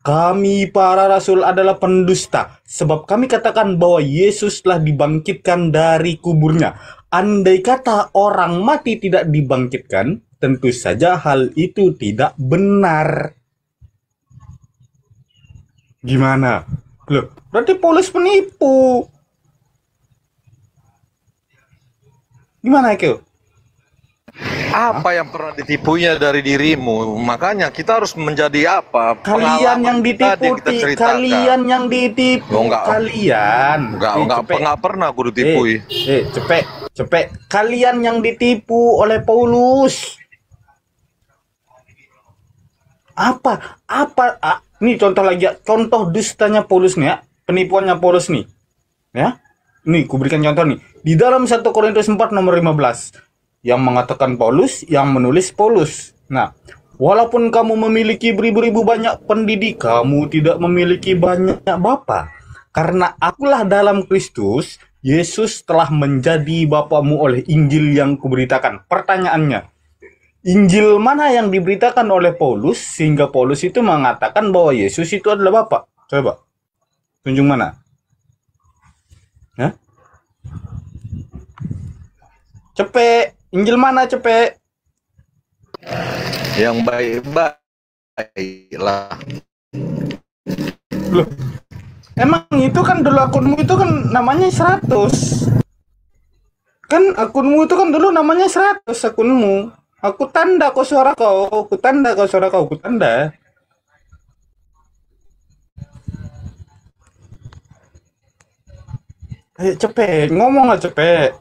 Kami para rasul adalah pendusta, sebab kami katakan bahwa Yesus telah dibangkitkan dari kuburnya. Andai kata orang mati tidak dibangkitkan, tentu saja hal itu tidak benar. Gimana? Loh, berarti Paulus penipu. Gimana, Kyo? Apa yang pernah ditipunya dari dirimu? Makanya kita harus menjadi apa? Kalian yang ditipu, kalian yang ditipu, kalian. Enggak pernah aku ditipui. Cepet. Kalian yang ditipu oleh Paulus. Nih contoh lagi, contoh dustanya Paulus nih ya, penipuannya Paulus nih. Ya. Nih, ku berikan contoh nih. Di dalam 1 Korintus 4 nomor 15. Yang mengatakan Paulus, yang menulis Paulus. Nah, walaupun kamu memiliki beribu-ribu banyak pendidik, kamu tidak memiliki banyak bapa. Karena akulah dalam Kristus, Yesus telah menjadi bapamu oleh Injil yang kuberitakan. Pertanyaannya, Injil mana yang diberitakan oleh Paulus sehingga Paulus itu mengatakan bahwa Yesus itu adalah Bapa? Coba, tunjuk mana? Hah? Cepet, Injil mana cepet? Yang baik-baiklah. Loh, emang itu kan dulu akunmu itu kan namanya 100. Kan akunmu itu kan dulu namanya 100 akunmu. Aku tanda kau suara kau, aku tanda kau suara kau, aku tanda. Ayo cepet, ngomong lah cepet.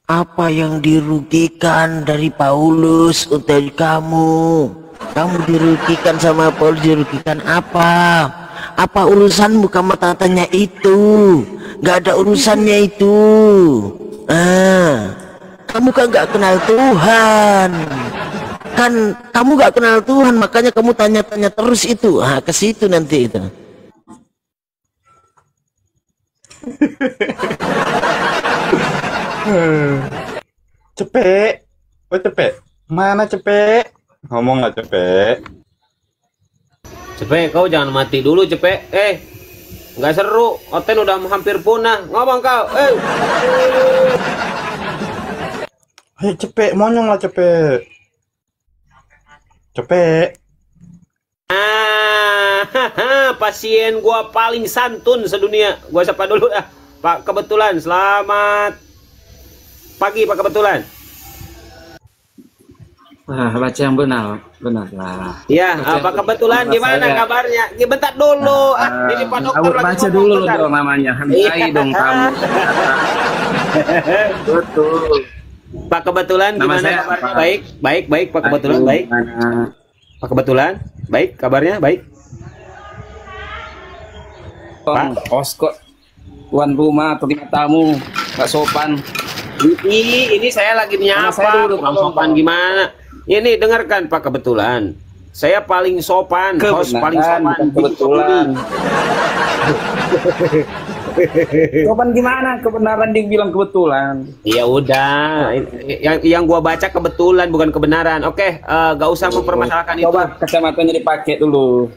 Apa yang dirugikan dari Paulus untuk kamu? Kamu dirugikan sama Paulus, dirugikan apa? Apa urusanmu kamu tanya itu? Gak ada urusannya itu. Kamu kan gak kenal Tuhan. Kan kamu gak kenal Tuhan, makanya kamu tanya-tanya terus itu. Ke situ nanti itu. Cepet. Oh, Cepet. Mana Cepet? Ngomong lah Cepet. Cepet, kau jangan mati dulu Cepet. Nggak seru. Oten udah hampir punah. Ngomong kau. Cepet, monyong lah Cepet. Cepet. Pasien gua paling santun sedunia. Gua sapa dulu Pak Kebetulan. Selamat pagi Pak Kebetulan. Baca yang benar lah. Ya, Pak Kebetulan gimana kabarnya? Bentar dulu. Ini Pak Dokter lagi baca dulu dong namanya. Hargai dong kamu. Betul. Pak Kebetulan gimana kabarnya? Baik Pak Kebetulan baik. Pak Kebetulan baik kabarnya baik. Pak kok tuan rumah atau tamu nggak sopan. Ini saya lagi nyapa. Sopan gimana? Ini dengarkan Pak Kebetulan. Saya paling sopan, host paling sopan. Kebetulan. Sopan gimana? Kebenaran dibilang kebetulan. Ya udah, yang gua baca kebetulan bukan kebenaran. Oke, gak usah mempermasalahkan itu. Coba kacamatanya dipakai dulu.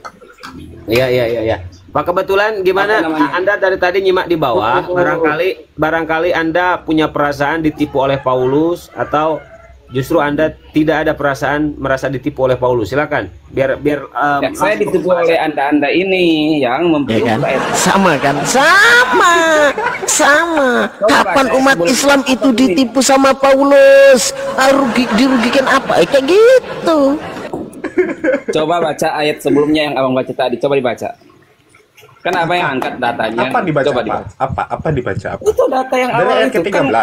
Iya. Pak Kebetulan gimana? Anda dari tadi nyimak di bawah. Barangkali Anda punya perasaan ditipu oleh Paulus, atau justru Anda tidak ada perasaan merasa ditipu oleh Paulus. Silakan. Biar saya ditipu oleh Anda ini yang memberi Sama kan? Sama. Kapan umat Islam itu ditipu sama Paulus? Dirugikan apa? Kayak gitu. Coba baca ayat sebelumnya yang abang baca tadi. Coba dibaca. Kan apa yang angkat datanya? Apa dibaca? Coba dibaca. Apa dibaca? Itu data yang dari awal ayat itu ke-13 kan?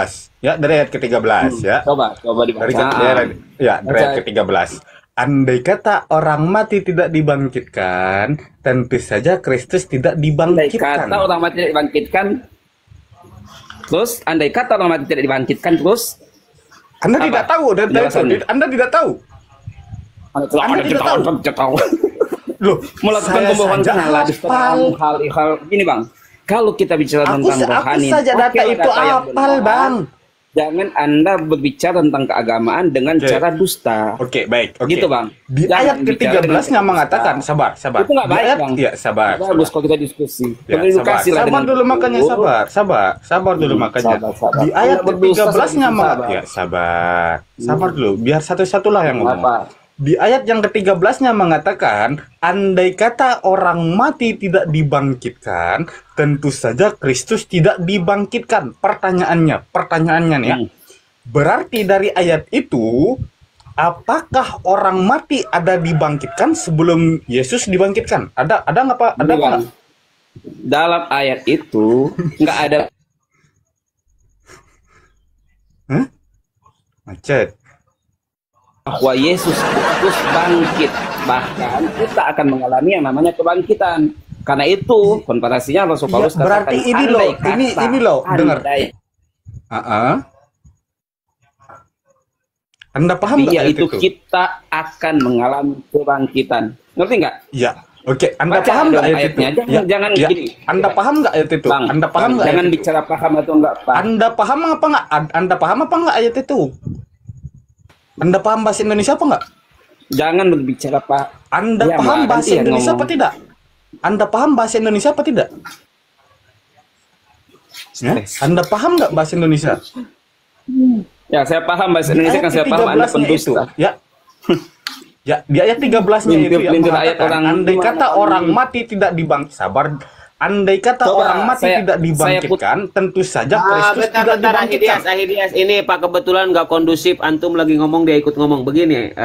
Ya, dari ayat ke-13 ya. Coba dibaca. Dari ayat ke-13. Andai kata orang mati tidak dibangkitkan, tentu saja Kristus tidak dibangkitkan. Andai kata orang mati tidak dibangkitkan, terus andai kata orang mati tidak dibangkitkan, terus Anda tidak tahu dan Anda tidak tahu. Anda tidak tahu. Loh, melakukan pembohongan hal ini Bang. Kalau kita bicara tentang rohani, aku saja data itu apal Bang. Jangan Anda berbicara tentang keagamaan dengan cara dusta. Oke, baik. Gitu Bang. Di ayat ke-13-nya mengatakan, sabar. Itu nggak baik Bang. Iya, sabar. Bagus kalau kita diskusi. Sabar dulu makanya sabar dulu makanya. Di ayat ke-13-nya mengatakan, sabar dulu. Biar satu-satulah yang ngomong. Di ayat yang ke-13-nya mengatakan, andai kata orang mati tidak dibangkitkan, tentu saja Kristus tidak dibangkitkan. Pertanyaannya nih ya. Berarti dari ayat itu, apakah orang mati ada dibangkitkan sebelum Yesus dibangkitkan? Ada nggak Pak? Ada nggak? Dalam ayat itu nggak ada. Macet. Bahwa Yesus Kristus bangkit, bahkan kita akan mengalami yang namanya kebangkitan. Karena itu komparasinya Rasul Paulus katakan, berarti ini loh dengar. Anda paham nggak itu? Kita akan mengalami kebangkitan. Ngerti nggak? Iya. Oke, Anda paham nggak ayatnya? Jangan gini. Anda paham nggak ayat itu? Bang, Anda paham nggak? Jangan bicara paham atau enggak paham. Anda paham apa nggak? Anda paham apa nggak ayat itu? Anda paham bahasa Indonesia apa nggak? Jangan berbicara Pak. Anda paham bahasa Indonesia apa tidak? Anda paham bahasa Indonesia apa tidak? Ya? Anda paham nggak bahasa Indonesia? Ya, saya paham bahasa Indonesia kan saya paham Anda pendusta. Ya. Ya, di ayat 13-nya itu yang mengatakan, andai kata orang mati tidak dibangkit, sabar. Andai kata orang mati tidak dibangkitkan, tentu saja Kristus tidak dibangkitkan. Ahidias, ini Pak Kebetulan nggak kondusif. Antum lagi ngomong, dia ikut ngomong. Begini,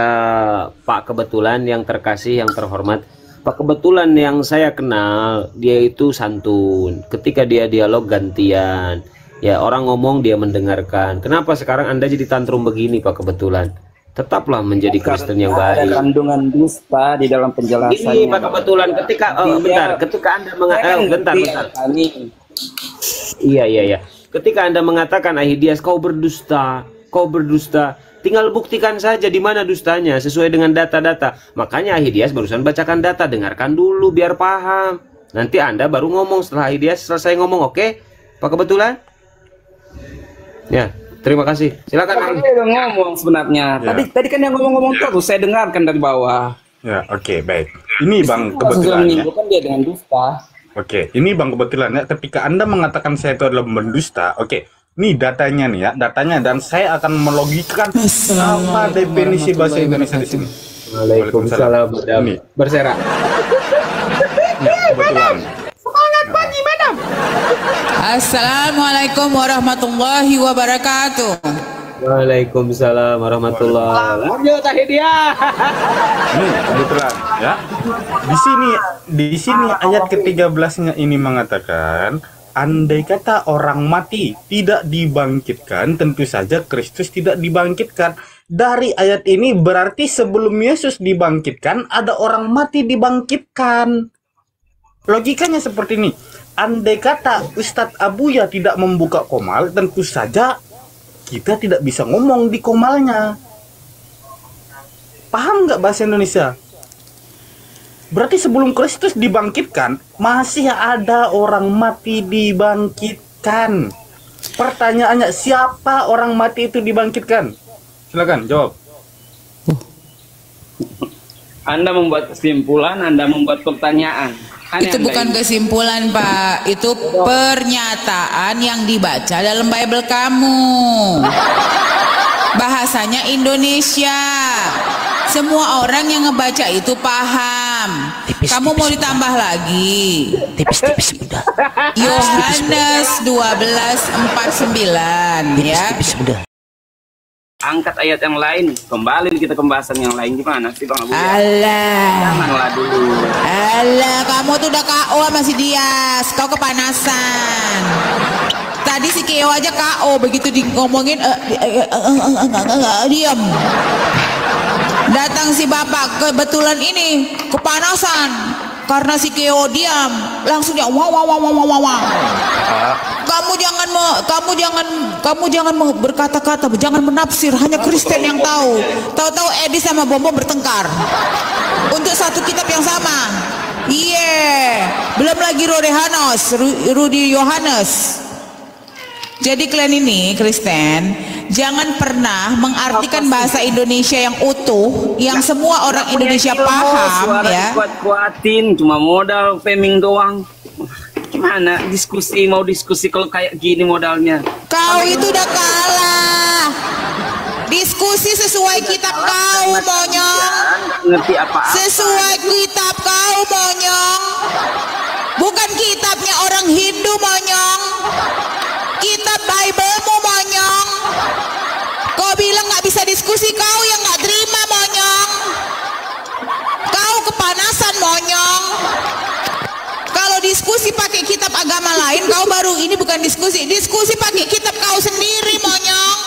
Pak Kebetulan yang terkasih, yang terhormat. Pak Kebetulan yang saya kenal, dia itu santun. Ketika dia dialog gantian. Ya, orang ngomong dia mendengarkan. Kenapa sekarang Anda jadi tantrum begini Pak Kebetulan? Tetaplah menjadi Kristen yang baik. Ada kandungan dusta di dalam penjelasannya. Ini Pak Kebetulan ketika ketika Anda mengatakan Iya. Ketika Anda mengatakan Ahidias kau berdusta, tinggal buktikan saja di mana dustanya sesuai dengan data-data. Makanya Ahidias barusan bacakan data, dengarkan dulu biar paham. Nanti Anda baru ngomong setelah Ahidias selesai ngomong, oke? Pak Kebetulan? Ya. Terima kasih. Silakan. Dia udah ngomong sebenarnya. Tadi kan yang ngomong-ngomong terus saya dengarkan dari bawah. Ya, oke, baik. Ini Bang kebetulan ya. Dia dengan dusta. Oke, ini Bang kebetulan ya. Ketika Anda mengatakan saya itu adalah mendusta, oke. Nih datanya nih ya, datanya, dan saya akan melogikan apa definisi bahasa Indonesia di sini. Waalaikumsalam. Berserak. Ya, kebetulan. Semangat pagi, Madam. Assalamualaikum warahmatullahi wabarakatuh. Waalaikumsalam warahmatullahi wabarakatuh. Nih, kebetulan ya. Di sini ayat ke-13-nya ini mengatakan, andai kata orang mati tidak dibangkitkan, tentu saja Kristus tidak dibangkitkan. Dari ayat ini berarti sebelum Yesus dibangkitkan, ada orang mati dibangkitkan. Logikanya seperti ini. Andai kata Ustadz Abuya tidak membuka komal, tentu saja kita tidak bisa ngomong di komalnya. Paham nggak bahasa Indonesia? Berarti sebelum Kristus dibangkitkan, masih ada orang mati dibangkitkan. Pertanyaannya, siapa orang mati itu dibangkitkan? Silakan jawab. Anda membuat kesimpulan, Anda membuat pertanyaan. Itu bukan kesimpulan, Pak. Itu pernyataan yang dibaca dalam Bible kamu. Bahasanya Indonesia. Semua orang yang ngebaca itu paham. Kamu mau ditambah lagi? Tipis-tipis udah. Yohanes 12:49 ya. Angkat ayat yang lain, kembali kita ke pembahasan yang lain. Gimana sih Bang Abu? Janganlah dulu. Kamu tuh udah KO sama si Dias. Kau kepanasan. Tadi si Keo aja KO, begitu di ngomongin diam. Datang si bapak kebetulan ini kepanasan karena si Keo diam, langsung dia wow. Kamu jangan berkata-kata, jangan menafsir, hanya Kristen yang tahu. Tahu-tahu Edi sama Bombo bertengkar untuk satu kitab yang sama. Belum lagi Rudy Yohanes. Jadi kalian ini Kristen, jangan pernah mengartikan bahasa Indonesia yang utuh, yang semua orang Indonesia paham ya. Kuat-kuatin, cuma modal peming doang. Gimana mau diskusi kalau kayak gini modalnya? Kau itu udah kalah. Diskusi sesuai kitab kau, monyong. Ngerti apa-apa. Sesuai kitab kau, monyong. Bukan kitabnya orang Hindu, monyong. Kitab Bible-mu, monyong. Kau bilang nggak bisa diskusi, kau yang nggak terima, monyong. Kau kepanasan, monyong. Kalau diskusi pakai kitab agama lain, kau baru ini bukan diskusi. Diskusi pakai kitab kau sendiri, monyong.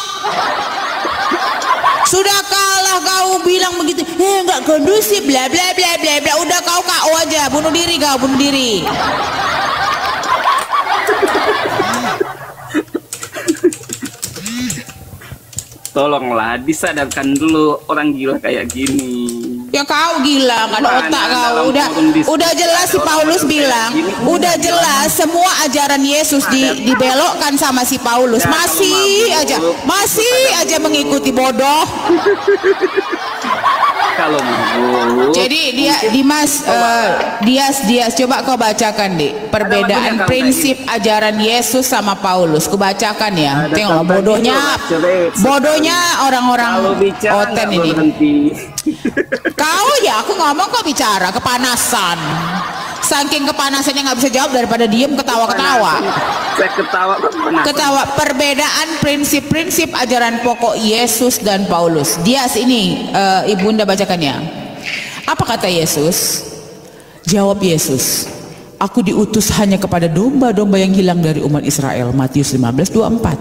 Sudah kalah kau bilang begitu. Nggak kondusif, bla bla bla bla bla. Udah kau KO aja, bunuh diri kau, bunuh diri. Tolonglah disadarkan dulu orang gila kayak gini. Ya kau gila, nggak ada otak kau. Udah jelas si Paulus bilang, udah jelas semua ajaran Yesus dibelokkan sama si Paulus. Masih aja mengikuti bodoh. Kalau mau. Jadi Dias coba kau bacakan perbedaan prinsip ajaran Yesus sama Paulus. Ku bacakan ya. Tengok bodohnya orang-orang oten ini. Kau ya, aku ngomong kau bicara, kepanasan. Saking kepanasannya nggak bisa jawab daripada diem ketawa-ketawa. Saya ketawa. Perbedaan prinsip-prinsip ajaran pokok Yesus dan Paulus. Dias ini ibunda bacakannya. Apa kata Yesus? Jawab Yesus, aku diutus hanya kepada domba-domba yang hilang dari umat Israel. Matius 15:24.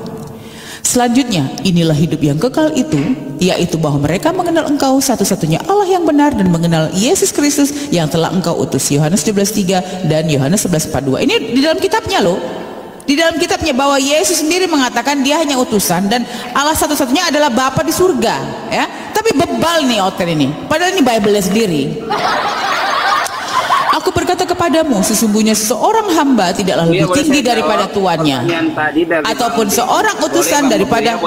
Selanjutnya, inilah hidup yang kekal itu, yaitu bahwa mereka mengenal engkau satu-satunya Allah yang benar dan mengenal Yesus Kristus yang telah engkau utus. Yohanes 17:3 dan Yohanes 11:42. Ini di dalam kitabnya loh. Di dalam kitabnya bahwa Yesus sendiri mengatakan dia hanya utusan dan Allah satu-satunya adalah Bapa di surga, ya. Tapi bebal nih oten ini. Padahal ini Bible-nya sendiri. Aku berkata kepada kepadamu, sesungguhnya seorang hamba tidaklah lebih tinggi daripada tuannya, ataupun seorang utusan daripada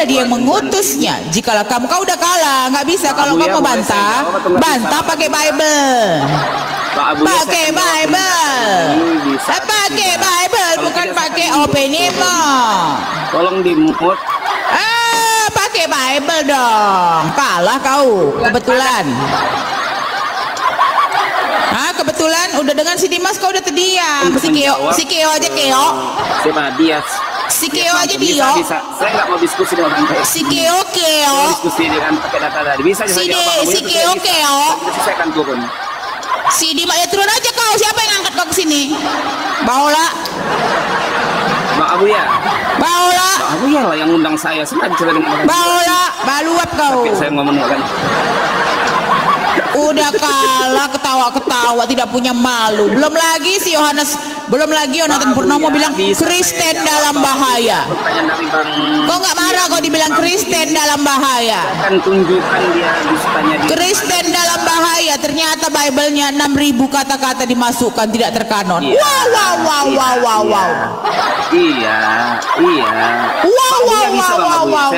dia yang mengutusnya. Jikalau kau udah kalah, nggak bisa. Kalau kau mau bantah pakai Bible. Pakai Bible, bukan pakai Openimo. Tolong dimut. Pakai Bible dong. Kalah kau, kebetulan. Kebetulan udah dengan si Dimas kau udah terdiam. Si Keo aja Keo. Siapa dia? Si Keo aja dia. Bisa. Saya nggak mau diskusi dengan Anda. Si Keo. Diskusi dengan pakai data tadi. Bisa si Keo. Saya akan turun. Si Dimas ya turun aja kau. Siapa yang angkat kau ke sini? Baola. Bang Abuya. Baola. Bang Abuya lah yang undang saya. Saya bicara dengan Baola. Baluap kau. Tapi saya ngomong kan. Udah kalah ketawa-ketawa tidak punya malu. Belum lagi Yonatan Purnomo bilang Kristen dalam bahaya. Kok nggak marah kau dibilang Kristen dalam bahaya? Akan tunjukkan dia dustanya. Kristen dalam bahaya. Ternyata Bible-nya 6.000 kata-kata dimasukkan tidak terkanon. Wow. Iya.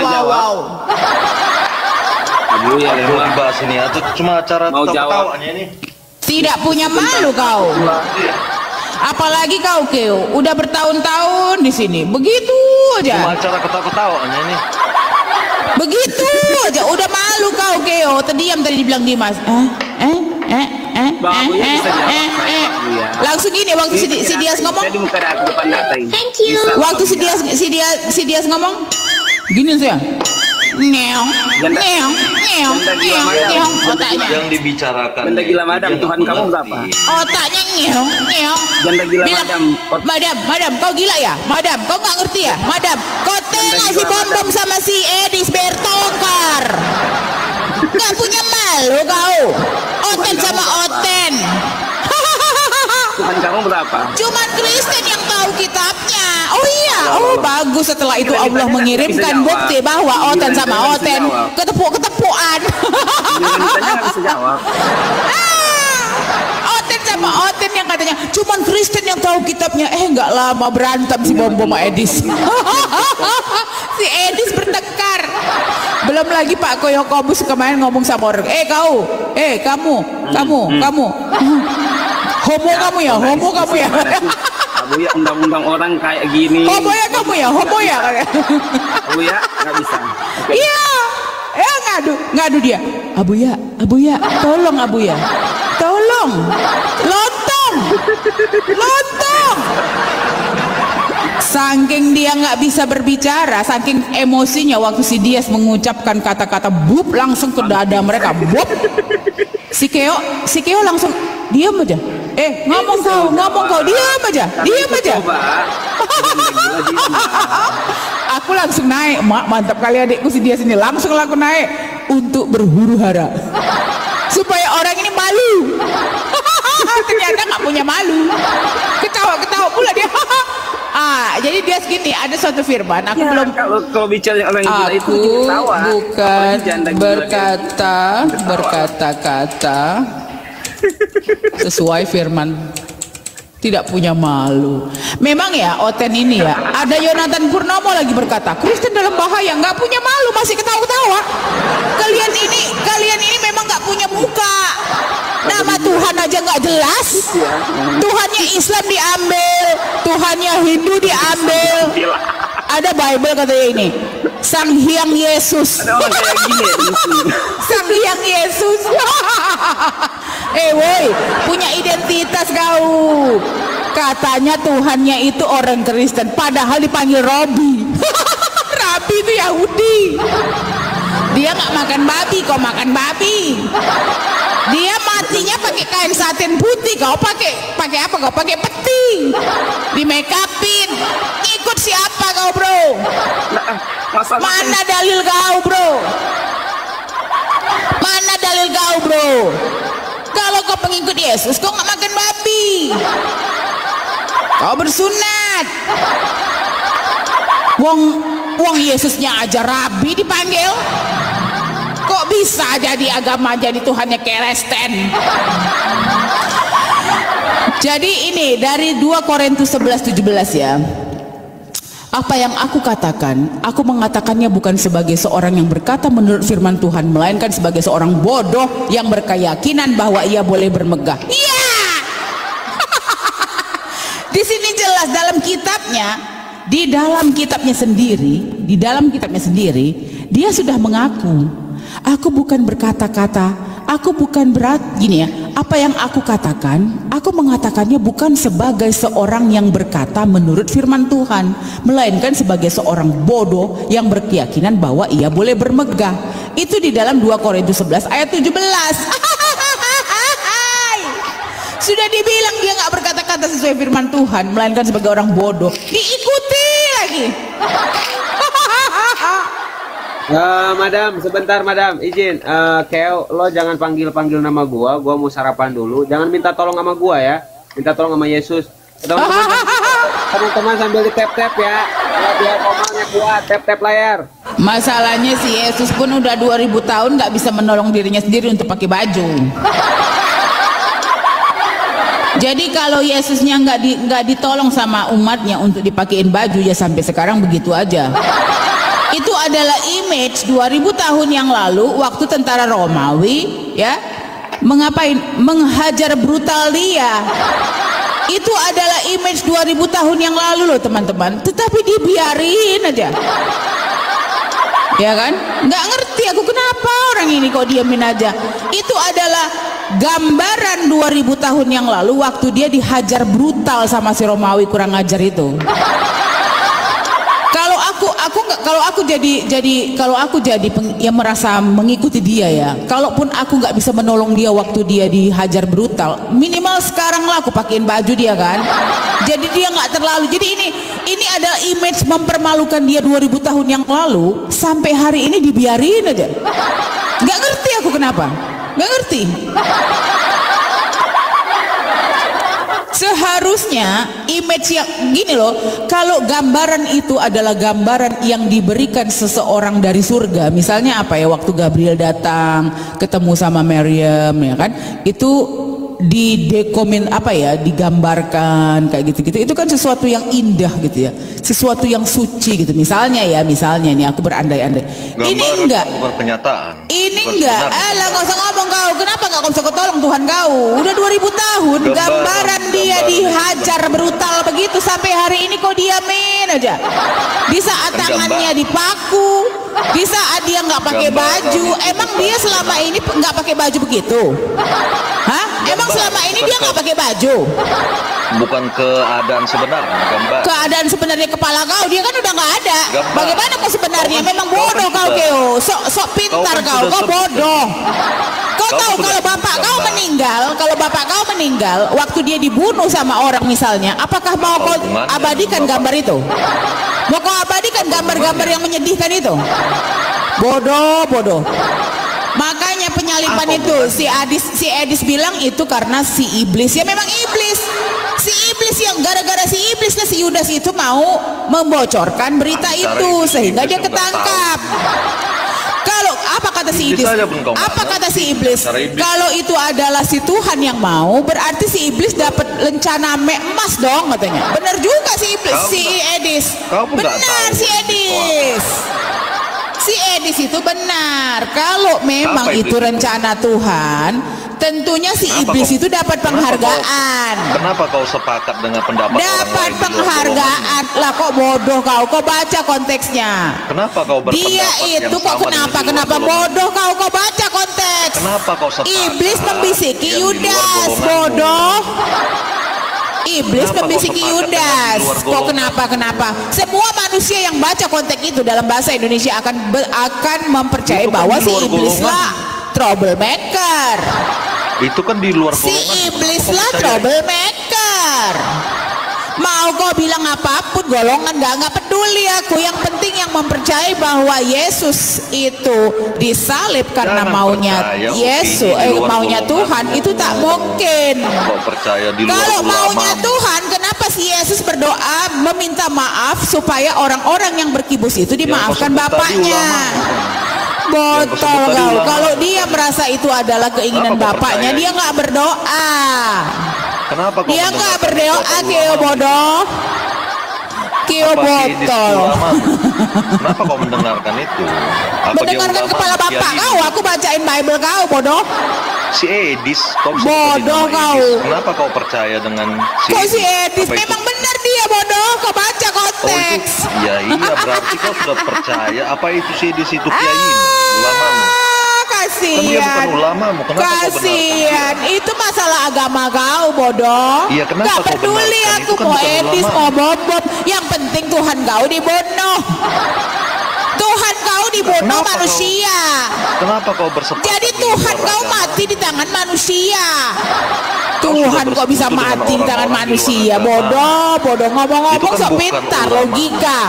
Wow. Abu ya bahas ini atau cuma acara ketawa-ketawanya ini? Tidak punya malu kau. Apalagi kau Keo, udah bertahun-tahun di sini. Begitu aja. Cuma acara ketawa-ketawanya ini. Begitu aja, udah malu kau Keo. Terdiam tadi dibilang Dimas. Langsung gini waktu si Dias ngomong. Thank you. Waktu si Dias ngomong. Gini saya. Neong. Otaknya. Yang dibicarakan. Janda gila madam, Tuhan kamu berapa? Otaknya neong. Janda gila Madam, kau gila ya? Madam, kau nggak ngerti ya? Madam, kau tengok si Bom sama si Edis bertongkar. Nggak punya malu kau. Oten sama Oten. Tuhan kamu berapa? Cuman Kristen yang tahu kitabnya. Oh iya, bagus. Setelah itu Allah mengirimkan bukti bahwa Oten sama Oten ketepuk-ketepuan. Oten sama Oten yang katanya cuman Kristen yang tahu kitabnya. Nggak lama berantem si Bom sama Edis. Si Edis bertengkar. Belum lagi Pak Koyokobus kemarin ngomong sama orang. Kamu. Homo kamu ya. Abu ya undang-undang orang kayak gini. Homo ya kamu ya. Abu ya nggak bisa. Iya. Ngadu dia. Abu ya, tolong Abu ya. Tolong. Lontong. Saking dia nggak bisa berbicara, saking emosinya waktu si Dias mengucapkan kata-kata bup langsung ke dada mereka. Bup. Si Keo langsung diam aja. Ngomong kau, diam aja. Aku langsung naik. Mantap kali adikku si Dias ini. Langsung aku naik untuk berhuru hara supaya orang ini malu. Ternyata nggak punya malu. Ketawa pula dia. Jadi dia segini, ada suatu firman. Aku belum. Kalau bicara orang gila itu ketawa. Bukan berkata-kata sesuai firman. Tidak punya malu. Memang ya Oten ini ya. Ada Yonatan Purnomo lagi berkata Kristen dalam bahaya, nggak punya malu, masih ketawa-ketawa. Kalian ini memang nggak punya muka. Nama Tuhan aja nggak jelas. Tuhannya Islam diambil, Tuhannya Hindu diambil. Ada Bible katanya ini. Sang Hyang Yesus. Sang Hyang Yesus. Woi, punya identitas kau. Katanya Tuhannya itu orang Kristen, padahal dipanggil Robi. Rabi itu Yahudi. Dia nggak makan babi, kau makan babi. Dia matinya pakai kain satin putih, kau pakai apa? Kau pakai peti. Di make upin. Ikut siapa kau, bro? Mana dalil kau, bro? Mana dalil kau, bro? Kalau kau pengikut Yesus, kau nggak makan babi. Kau bersunat. Wong Yesusnya aja rabi dipanggil. Kok bisa jadi agama, jadi Tuhannya Kristen? Jadi ini dari 2 Korintus 11:17 ya. Apa yang aku katakan, aku mengatakannya bukan sebagai seorang yang berkata menurut firman Tuhan, melainkan sebagai seorang bodoh yang berkeyakinan bahwa ia boleh bermegah. Iya. Di sini jelas dalam kitabnya, di dalam kitabnya sendiri, dia sudah mengaku, aku bukan berkata-kata, aku bukan berat gini ya. Apa yang aku katakan, aku mengatakannya bukan sebagai seorang yang berkata menurut firman Tuhan, melainkan sebagai seorang bodoh yang berkeyakinan bahwa ia boleh bermegah. Itu di dalam 2 Korintus 11 ayat 17. Sudah dibilang dia nggak berkata-kata sesuai firman Tuhan, melainkan sebagai orang bodoh. Diikuti lagi. Madam, sebentar madam, izin. Keo, lo jangan panggil nama gua mau sarapan dulu. Jangan minta tolong sama gua ya, minta tolong sama Yesus. Teman-teman sambil di tap-tap ya, kalau dia komalnya kuat, tap-tap layar. Masalahnya si Yesus pun udah 2000 tahun nggak bisa menolong dirinya sendiri untuk pakai baju. Jadi kalau Yesusnya nggak ditolong sama umatnya untuk dipakein baju, ya sampai sekarang begitu aja. Itu adalah image 2000 tahun yang lalu waktu tentara Romawi ya menghajar brutal dia. Itu adalah image 2000 tahun yang lalu loh teman-teman, tetapi dibiarin aja. Ya kan? Nggak ngerti aku kenapa orang ini kok diamin aja. Itu adalah gambaran 2000 tahun yang lalu waktu dia dihajar brutal sama si Romawi kurang ajar itu. Kalau aku jadi yang merasa mengikuti dia ya, kalaupun aku nggak bisa menolong dia waktu dia dihajar brutal, minimal sekarang lah aku pakein baju dia kan. Jadi dia nggak terlalu. Jadi ini adalah image mempermalukan dia 2000 tahun yang lalu sampai hari ini dibiarin aja. Nggak ngerti aku kenapa, nggak ngerti. Seharusnya image yang gini loh, kalau gambaran itu adalah gambaran yang diberikan seseorang dari surga, misalnya apa ya, waktu Gabriel datang ketemu sama Maryam ya kan, itu digambarkan kayak gitu-gitu, itu kan sesuatu yang indah gitu ya, sesuatu yang suci gitu. Misalnya nih aku berandai-andai, ini enggak bukan kenyataan, ini enggak, alah nggak usah ngomong kau, kenapa nggak kau bisa ketolong Tuhan kau, udah 2000 tahun gambaran dia dihajar brutal begitu sampai hari ini kau diamin aja. Di saat tangannya dipaku, di saat dia nggak pakai baju, emang dia selama ini nggak pakai baju begitu? Hah? Emang selama ini dia nggak pakai baju? Bukan keadaan sebenarnya, gambar. Keadaan sebenarnya kepala kau, dia kan udah nggak ada. Bagaimana kau sebenarnya? Memang bodoh kau Keo, sok pintar kau bodoh. Kau tahu kalau bapak kau meninggal, waktu dia dibunuh sama orang misalnya, apakah mau kau abadikan gambar itu? Mau kau abadikan gambar-gambar yang menyedihkan itu? Bodoh. Makanya penyalipan itu si Edis bilang itu karena si iblis. Ya memang iblis. Si iblis yang gara-gara si iblisnya si Yudas itu mau membocorkan berita itu sehingga dia ketangkap. Kalau apa kata si iblis? Apa kata si iblis? Kalau itu adalah si Tuhan yang mau, berarti si iblis dapat lencana emas dong katanya. Benar juga si iblis, si Edis. Benar si Edis. Si Edis itu benar. Kalau memang itu rencana Tuhan, tentunya si iblis itu dapat penghargaan. Kenapa kau sepakat dengan pendapat dapat penghargaan? Lah kok bodoh kau baca konteksnya. Kenapa kau berpendapat dia itu kok kenapa bodoh kau baca konteks. Kenapa kau sepakat? Iblis membisiki Yudas, bodoh. Iblis membisiki Yudas. Kok kenapa? Semua manusia yang baca konteks itu dalam bahasa Indonesia akan mempercayai bahwa si iblislah troublemaker. Itu kan di luar golongan. Si iblislah troublemaker. Mau kau bilang apapun golongan nggak peduli aku. Yang penting yang mempercayai bahwa Yesus itu disalib karena maunya Yesus, maunya Tuhan, itu tak mungkin. Kalau maunya Tuhan, kenapa si Yesus berdoa meminta maaf supaya orang-orang yang berkibus itu dimaafkan bapaknya? Botol kau. Kalau dia merasa itu adalah keinginan bapaknya, dia nggak berdoa. Kenapa kau Dia nggak mendengarkan berdoa, itu? Keo bodoh. Keo Apa si Edis botol. itu ulamamu? Kenapa kau mendengarkan itu? Apa dia Mendengarkan ulama? kepala bapak Kiai? kau, aku bacain Bible kau, bodoh. Si Edis, kau bisa Bodoh sebutin nama kau. Edis. Kenapa kau percaya dengan Kok si Edis? Apa itu? Memang benar dia, bodoh. Kau baca Oh konteks. itu, ya iya berarti kau sudah percaya. Apa itu si Edis itu kiai ulamamu? Kan dia bukan Kasihan. ulamamu. Kenapa kau benarkan dia? Kasihan. Itu masalah agama kau, bodoh. Iya, kenapa Gak kau peduli benarkan? aku Itu kan mau bukan Edis, ulama. mau bom-bom. Yang penting Tuhan kau dibunuh. Tuhan kau dibunuh Kenapa manusia. Kenapa kau bersepakat? Jadi dengan Tuhan luar kau agama? mati di tangan manusia. Kau Tuhan sudah kok bisa bersekutu dengan mati di tangan orang-orang di luar manusia. agama. Bodoh, bodoh Itu ngomong-ngomong kan sok bukan pintar ulama. logika.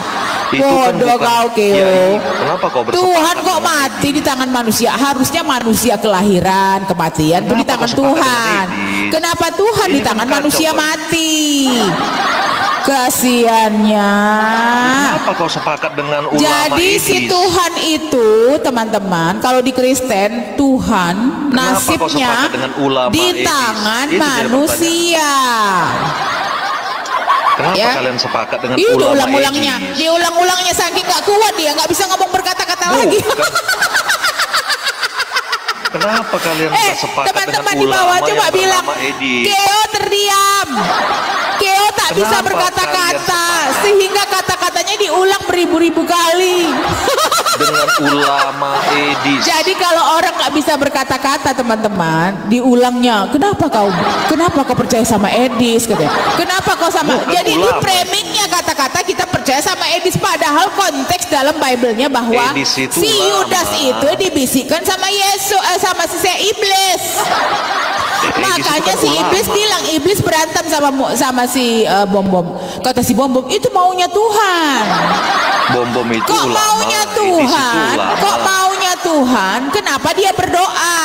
Itu kan Bodoh bukan kau Keo. kiai. Kenapa kau bersepakat? Tuhan kok dengan mati di tangan manusia? Harusnya manusia kelahiran, kematian itu di Kenapa tangan kau sepakat Tuhan. dengan Edis? Kenapa Tuhan Ini di kan tangan kacau, manusia kan? mati? Kasiannya. Kenapa kau sepakat dengan ulama Jadi Edis? si Tuhan itu teman-teman, kalau di Kristen Tuhan Kenapa kau nasibnya sepakat dengan ulama di Edis? tangan Itu jadi manusia. Kenapa Ya. kalian sepakat dengan Itu ulama ulang-ulangnya, Edis? diulang-ulangnya saking nggak kuat dia nggak bisa ngomong berkata-kata lagi. Kenapa kalian sepakat dengan Teman-teman di ulama bawah coba yang bilang, bernama Edis? Keo terdiam. Keo tak bisa Kenapa berkata-kata sehingga kata-katanya diulang beribu-ribu kali. Dengan ulama Edis. Jadi kalau orang nggak bisa berkata-kata teman-teman, diulangnya. Kenapa kau percaya sama Edis? Katanya. Kenapa kau sama? Bukan Jadi di ulama. framingnya kata-kata kita percaya sama Edis, padahal konteks dalam Bible-nya bahwa Edis itu si ulama. Yudas itu dibisikkan sama Yesus, sama si iblis. Makanya bukan si ulama. iblis bilang, iblis berantem sama si Bom-Bom. Kata si Bom-Bom, itu maunya Tuhan. Bom-bom itu Kok ulama. maunya Edis itu Tuhan? ulama. Kok maunya Tuhan? Kenapa dia berdoa?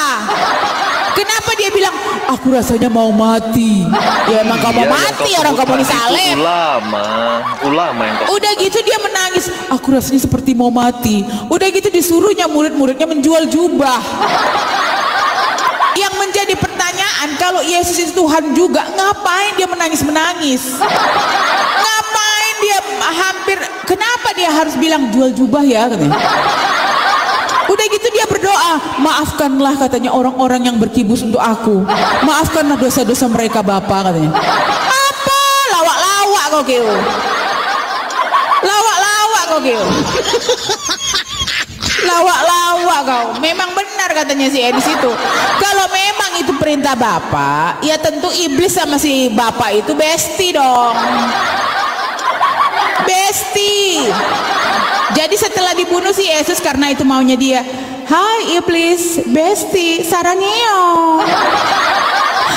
Kenapa dia bilang, aku rasanya mau mati? Ya emang kau mau Iya, yang mati kau orang sebut kamu tadi itu disalib. ulama yang kau Udah gitu dia menangis, aku rasanya seperti mau mati. Udah gitu disuruhnya murid-muridnya menjual jubah. Yang menjadi pertanyaan, kalau Yesus itu Tuhan juga, ngapain dia menangis-menangis? Ngapain dia kenapa dia harus bilang jual jubah ya katanya? Udah gitu dia berdoa, maafkanlah katanya orang-orang yang berkibus untuk aku. Maafkanlah dosa-dosa mereka Bapa katanya. Apa? Lawak-lawak kau Keo. Lawak-lawak kau Keo. Lawak-lawak kau. Memang benar katanya si Edis itu. Kalau memang itu perintah Bapak, ya tentu iblis sama si Bapak itu besti dong. Besti. Jadi setelah dibunuh si Yesus karena itu maunya dia. Hai iblis, besti, sarangeo.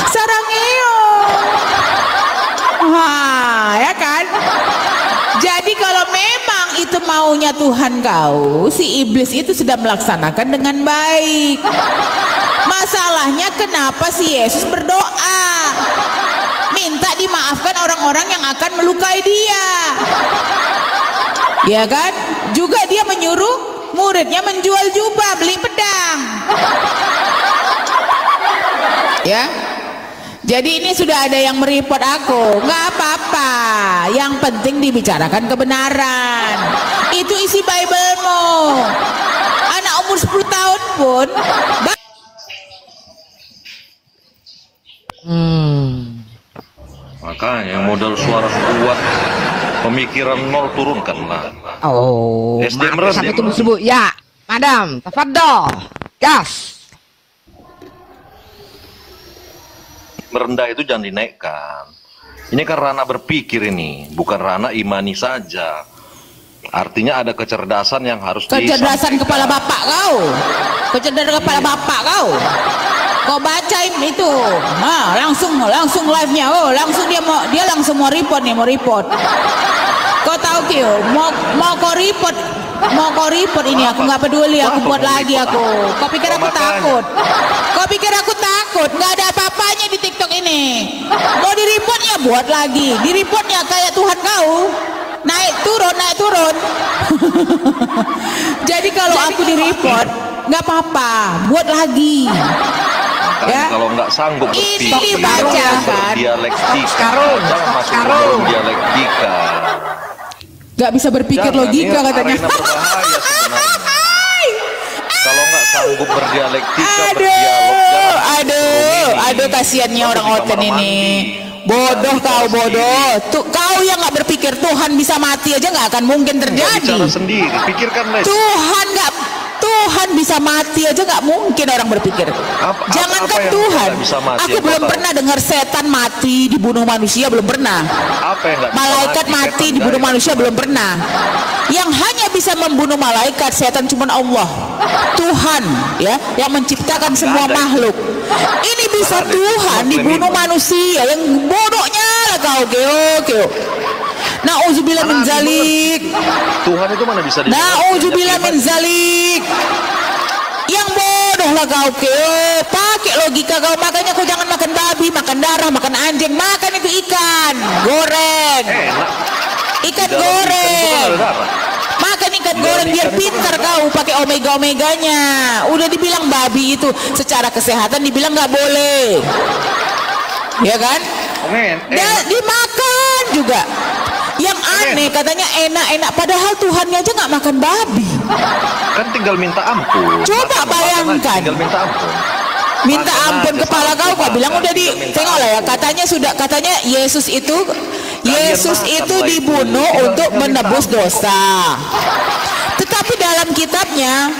Sarangeo. Wah, ya kan? Jadi kalau memang itu maunya Tuhan kau, si iblis itu sudah melaksanakan dengan baik. Masalahnya kenapa si Yesus berdoa? Minta dimaafkan orang-orang yang akan melukai dia. Ya kan? Juga dia menyuruh muridnya menjual jubah, beli pedang. Ya. Jadi ini sudah ada yang mereport aku. Nggak apa-apa. Yang penting dibicarakan kebenaran. Itu isi Bible-mu. Anak umur 10 tahun pun Makanya modal suara kuat, pemikiran nol turunkanlah. Oh, SD maaf, merendah. sampai subuh-subuh. Ya, madam, tafadhol. Gas. Merendah itu jangan dinaikkan. Ini kan ranah berpikir ini, bukan ranah imani saja. Artinya ada kecerdasan yang harus kecerdasan disampaikan. kepala bapak kau. Kecerdasan kepala bapak kau. Kau bacain itu, langsung live-nya, dia langsung mau report Kau tahu Kyo, mau kau report ini aku nggak peduli, aku buat lagi aku. Kau pikir aku takut? Kau pikir aku takut? Nggak ada apa-apanya di TikTok ini. Mau di reportnya buat lagi, di reportnya kayak Tuhan kau. Naik turun. Jadi kalau aku di report, nggak apa-apa, buat lagi. Ya. Kalau nggak sanggup berpikir, dibaca kan. Dialektika. Jangan masuk ke dialektika. Nggak bisa berpikir logika katanya. Kalau nggak sanggup berdialektika, aduh, kasihannya orang Oten ini. Bodoh kau, bodoh. Tuh, kau yang nggak berpikir Tuhan bisa mati aja nggak akan mungkin terjadi. Bicara sendiri, pikirkan Les. Tuhan bisa mati aja nggak mungkin orang berpikir. Jangankan Tuhan, aku belum pernah dengar setan mati dibunuh manusia, belum pernah. Malaikat mati dibunuh manusia, belum pernah. Yang hanya bisa membunuh malaikat, setan cuma Allah, Tuhan, ya, yang menciptakan semua makhluk. Ini bisa Tuhan dibunuh manusia, yang bodohnya lah kau, keo. Nauzubillah min zalik. Tuhan itu mana bisa dibunuh? Nauzubillah min zalik. Yang bodoh lah kau, pakai logika kau. Makanya kau jangan makan babi, makan darah, makan anjing, makan itu ikan goreng. Ikan goreng. Makan ikan goreng biar pintar kau, pakai omega-omeganya. Udah dibilang babi itu secara kesehatan dibilang nggak boleh, ya kan? Dimakan juga. Yang aneh katanya enak-enak, padahal Tuhannya aja nggak makan babi. Kan tinggal minta ampun. Coba bayangkan. Tinggal minta ampun. Minta ampun kepala kau bilang udah tengok lah ya, katanya Yesus itu dibunuh untuk menebus dosa. Tetapi dalam kitabnya,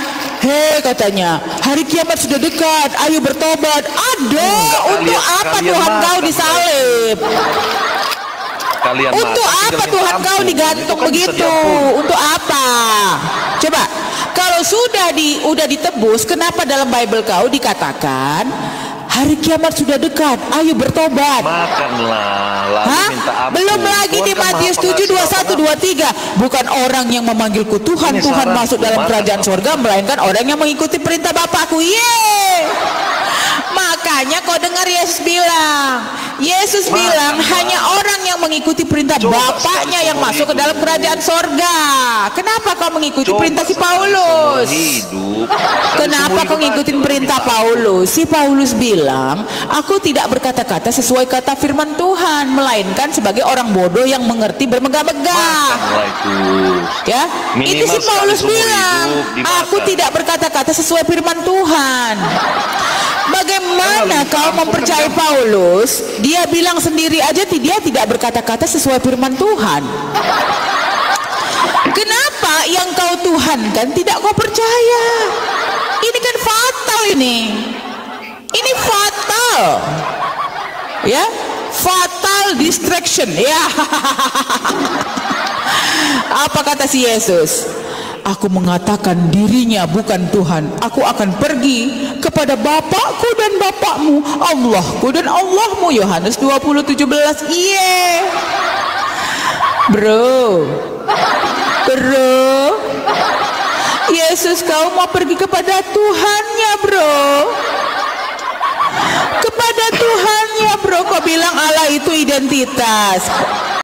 katanya hari kiamat sudah dekat, ayo bertobat. Untuk apa Tuhan kau disalib? Untuk apa Tuhan kau digantung begitu? Untuk apa? Coba, kalau sudah ditebus, kenapa dalam Bible kau dikatakan hari kiamat sudah dekat, ayo bertobat? Makanlah, minta ampun. Belum lagi di Matius 7, 21, 23. Bukan orang yang memanggilku Tuhan, Tuhan masuk dalam kerajaan surga, melainkan orang yang mengikuti perintah Bapakku. Makanya kau dengar Yesus bilang hanya orang yang mengikuti perintah Bapaknya yang masuk ke dalam kerajaan sorga. Kenapa kau mengikuti perintah si Paulus? Kenapa kau ngikutin perintah Paulus? Si Paulus bilang, aku tidak berkata-kata sesuai kata firman Tuhan, melainkan sebagai orang bodoh yang mengerti bermegah-megah. Ya, itu si Paulus bilang, aku tidak berkata-kata sesuai firman Tuhan. Bagaimana kau mempercayai Paulus? Dia bilang sendiri aja dia tidak berkata-kata sesuai firman Tuhan. Kenapa yang kau Tuhankan tidak kau percaya? Ini kan fatal ini. Ini fatal. Ya, fatal distraction. Ya. Apa kata si Yesus? Aku mengatakan dirinya bukan Tuhan. Aku akan pergi kepada Bapakku dan Bapakmu, Allahku dan Allahmu. Yohanes 20:17. Bro, Yesus kau mau pergi kepada Tuhannya, bro. Kepada Tuhannya, bro. Kau bilang Allah itu identitas.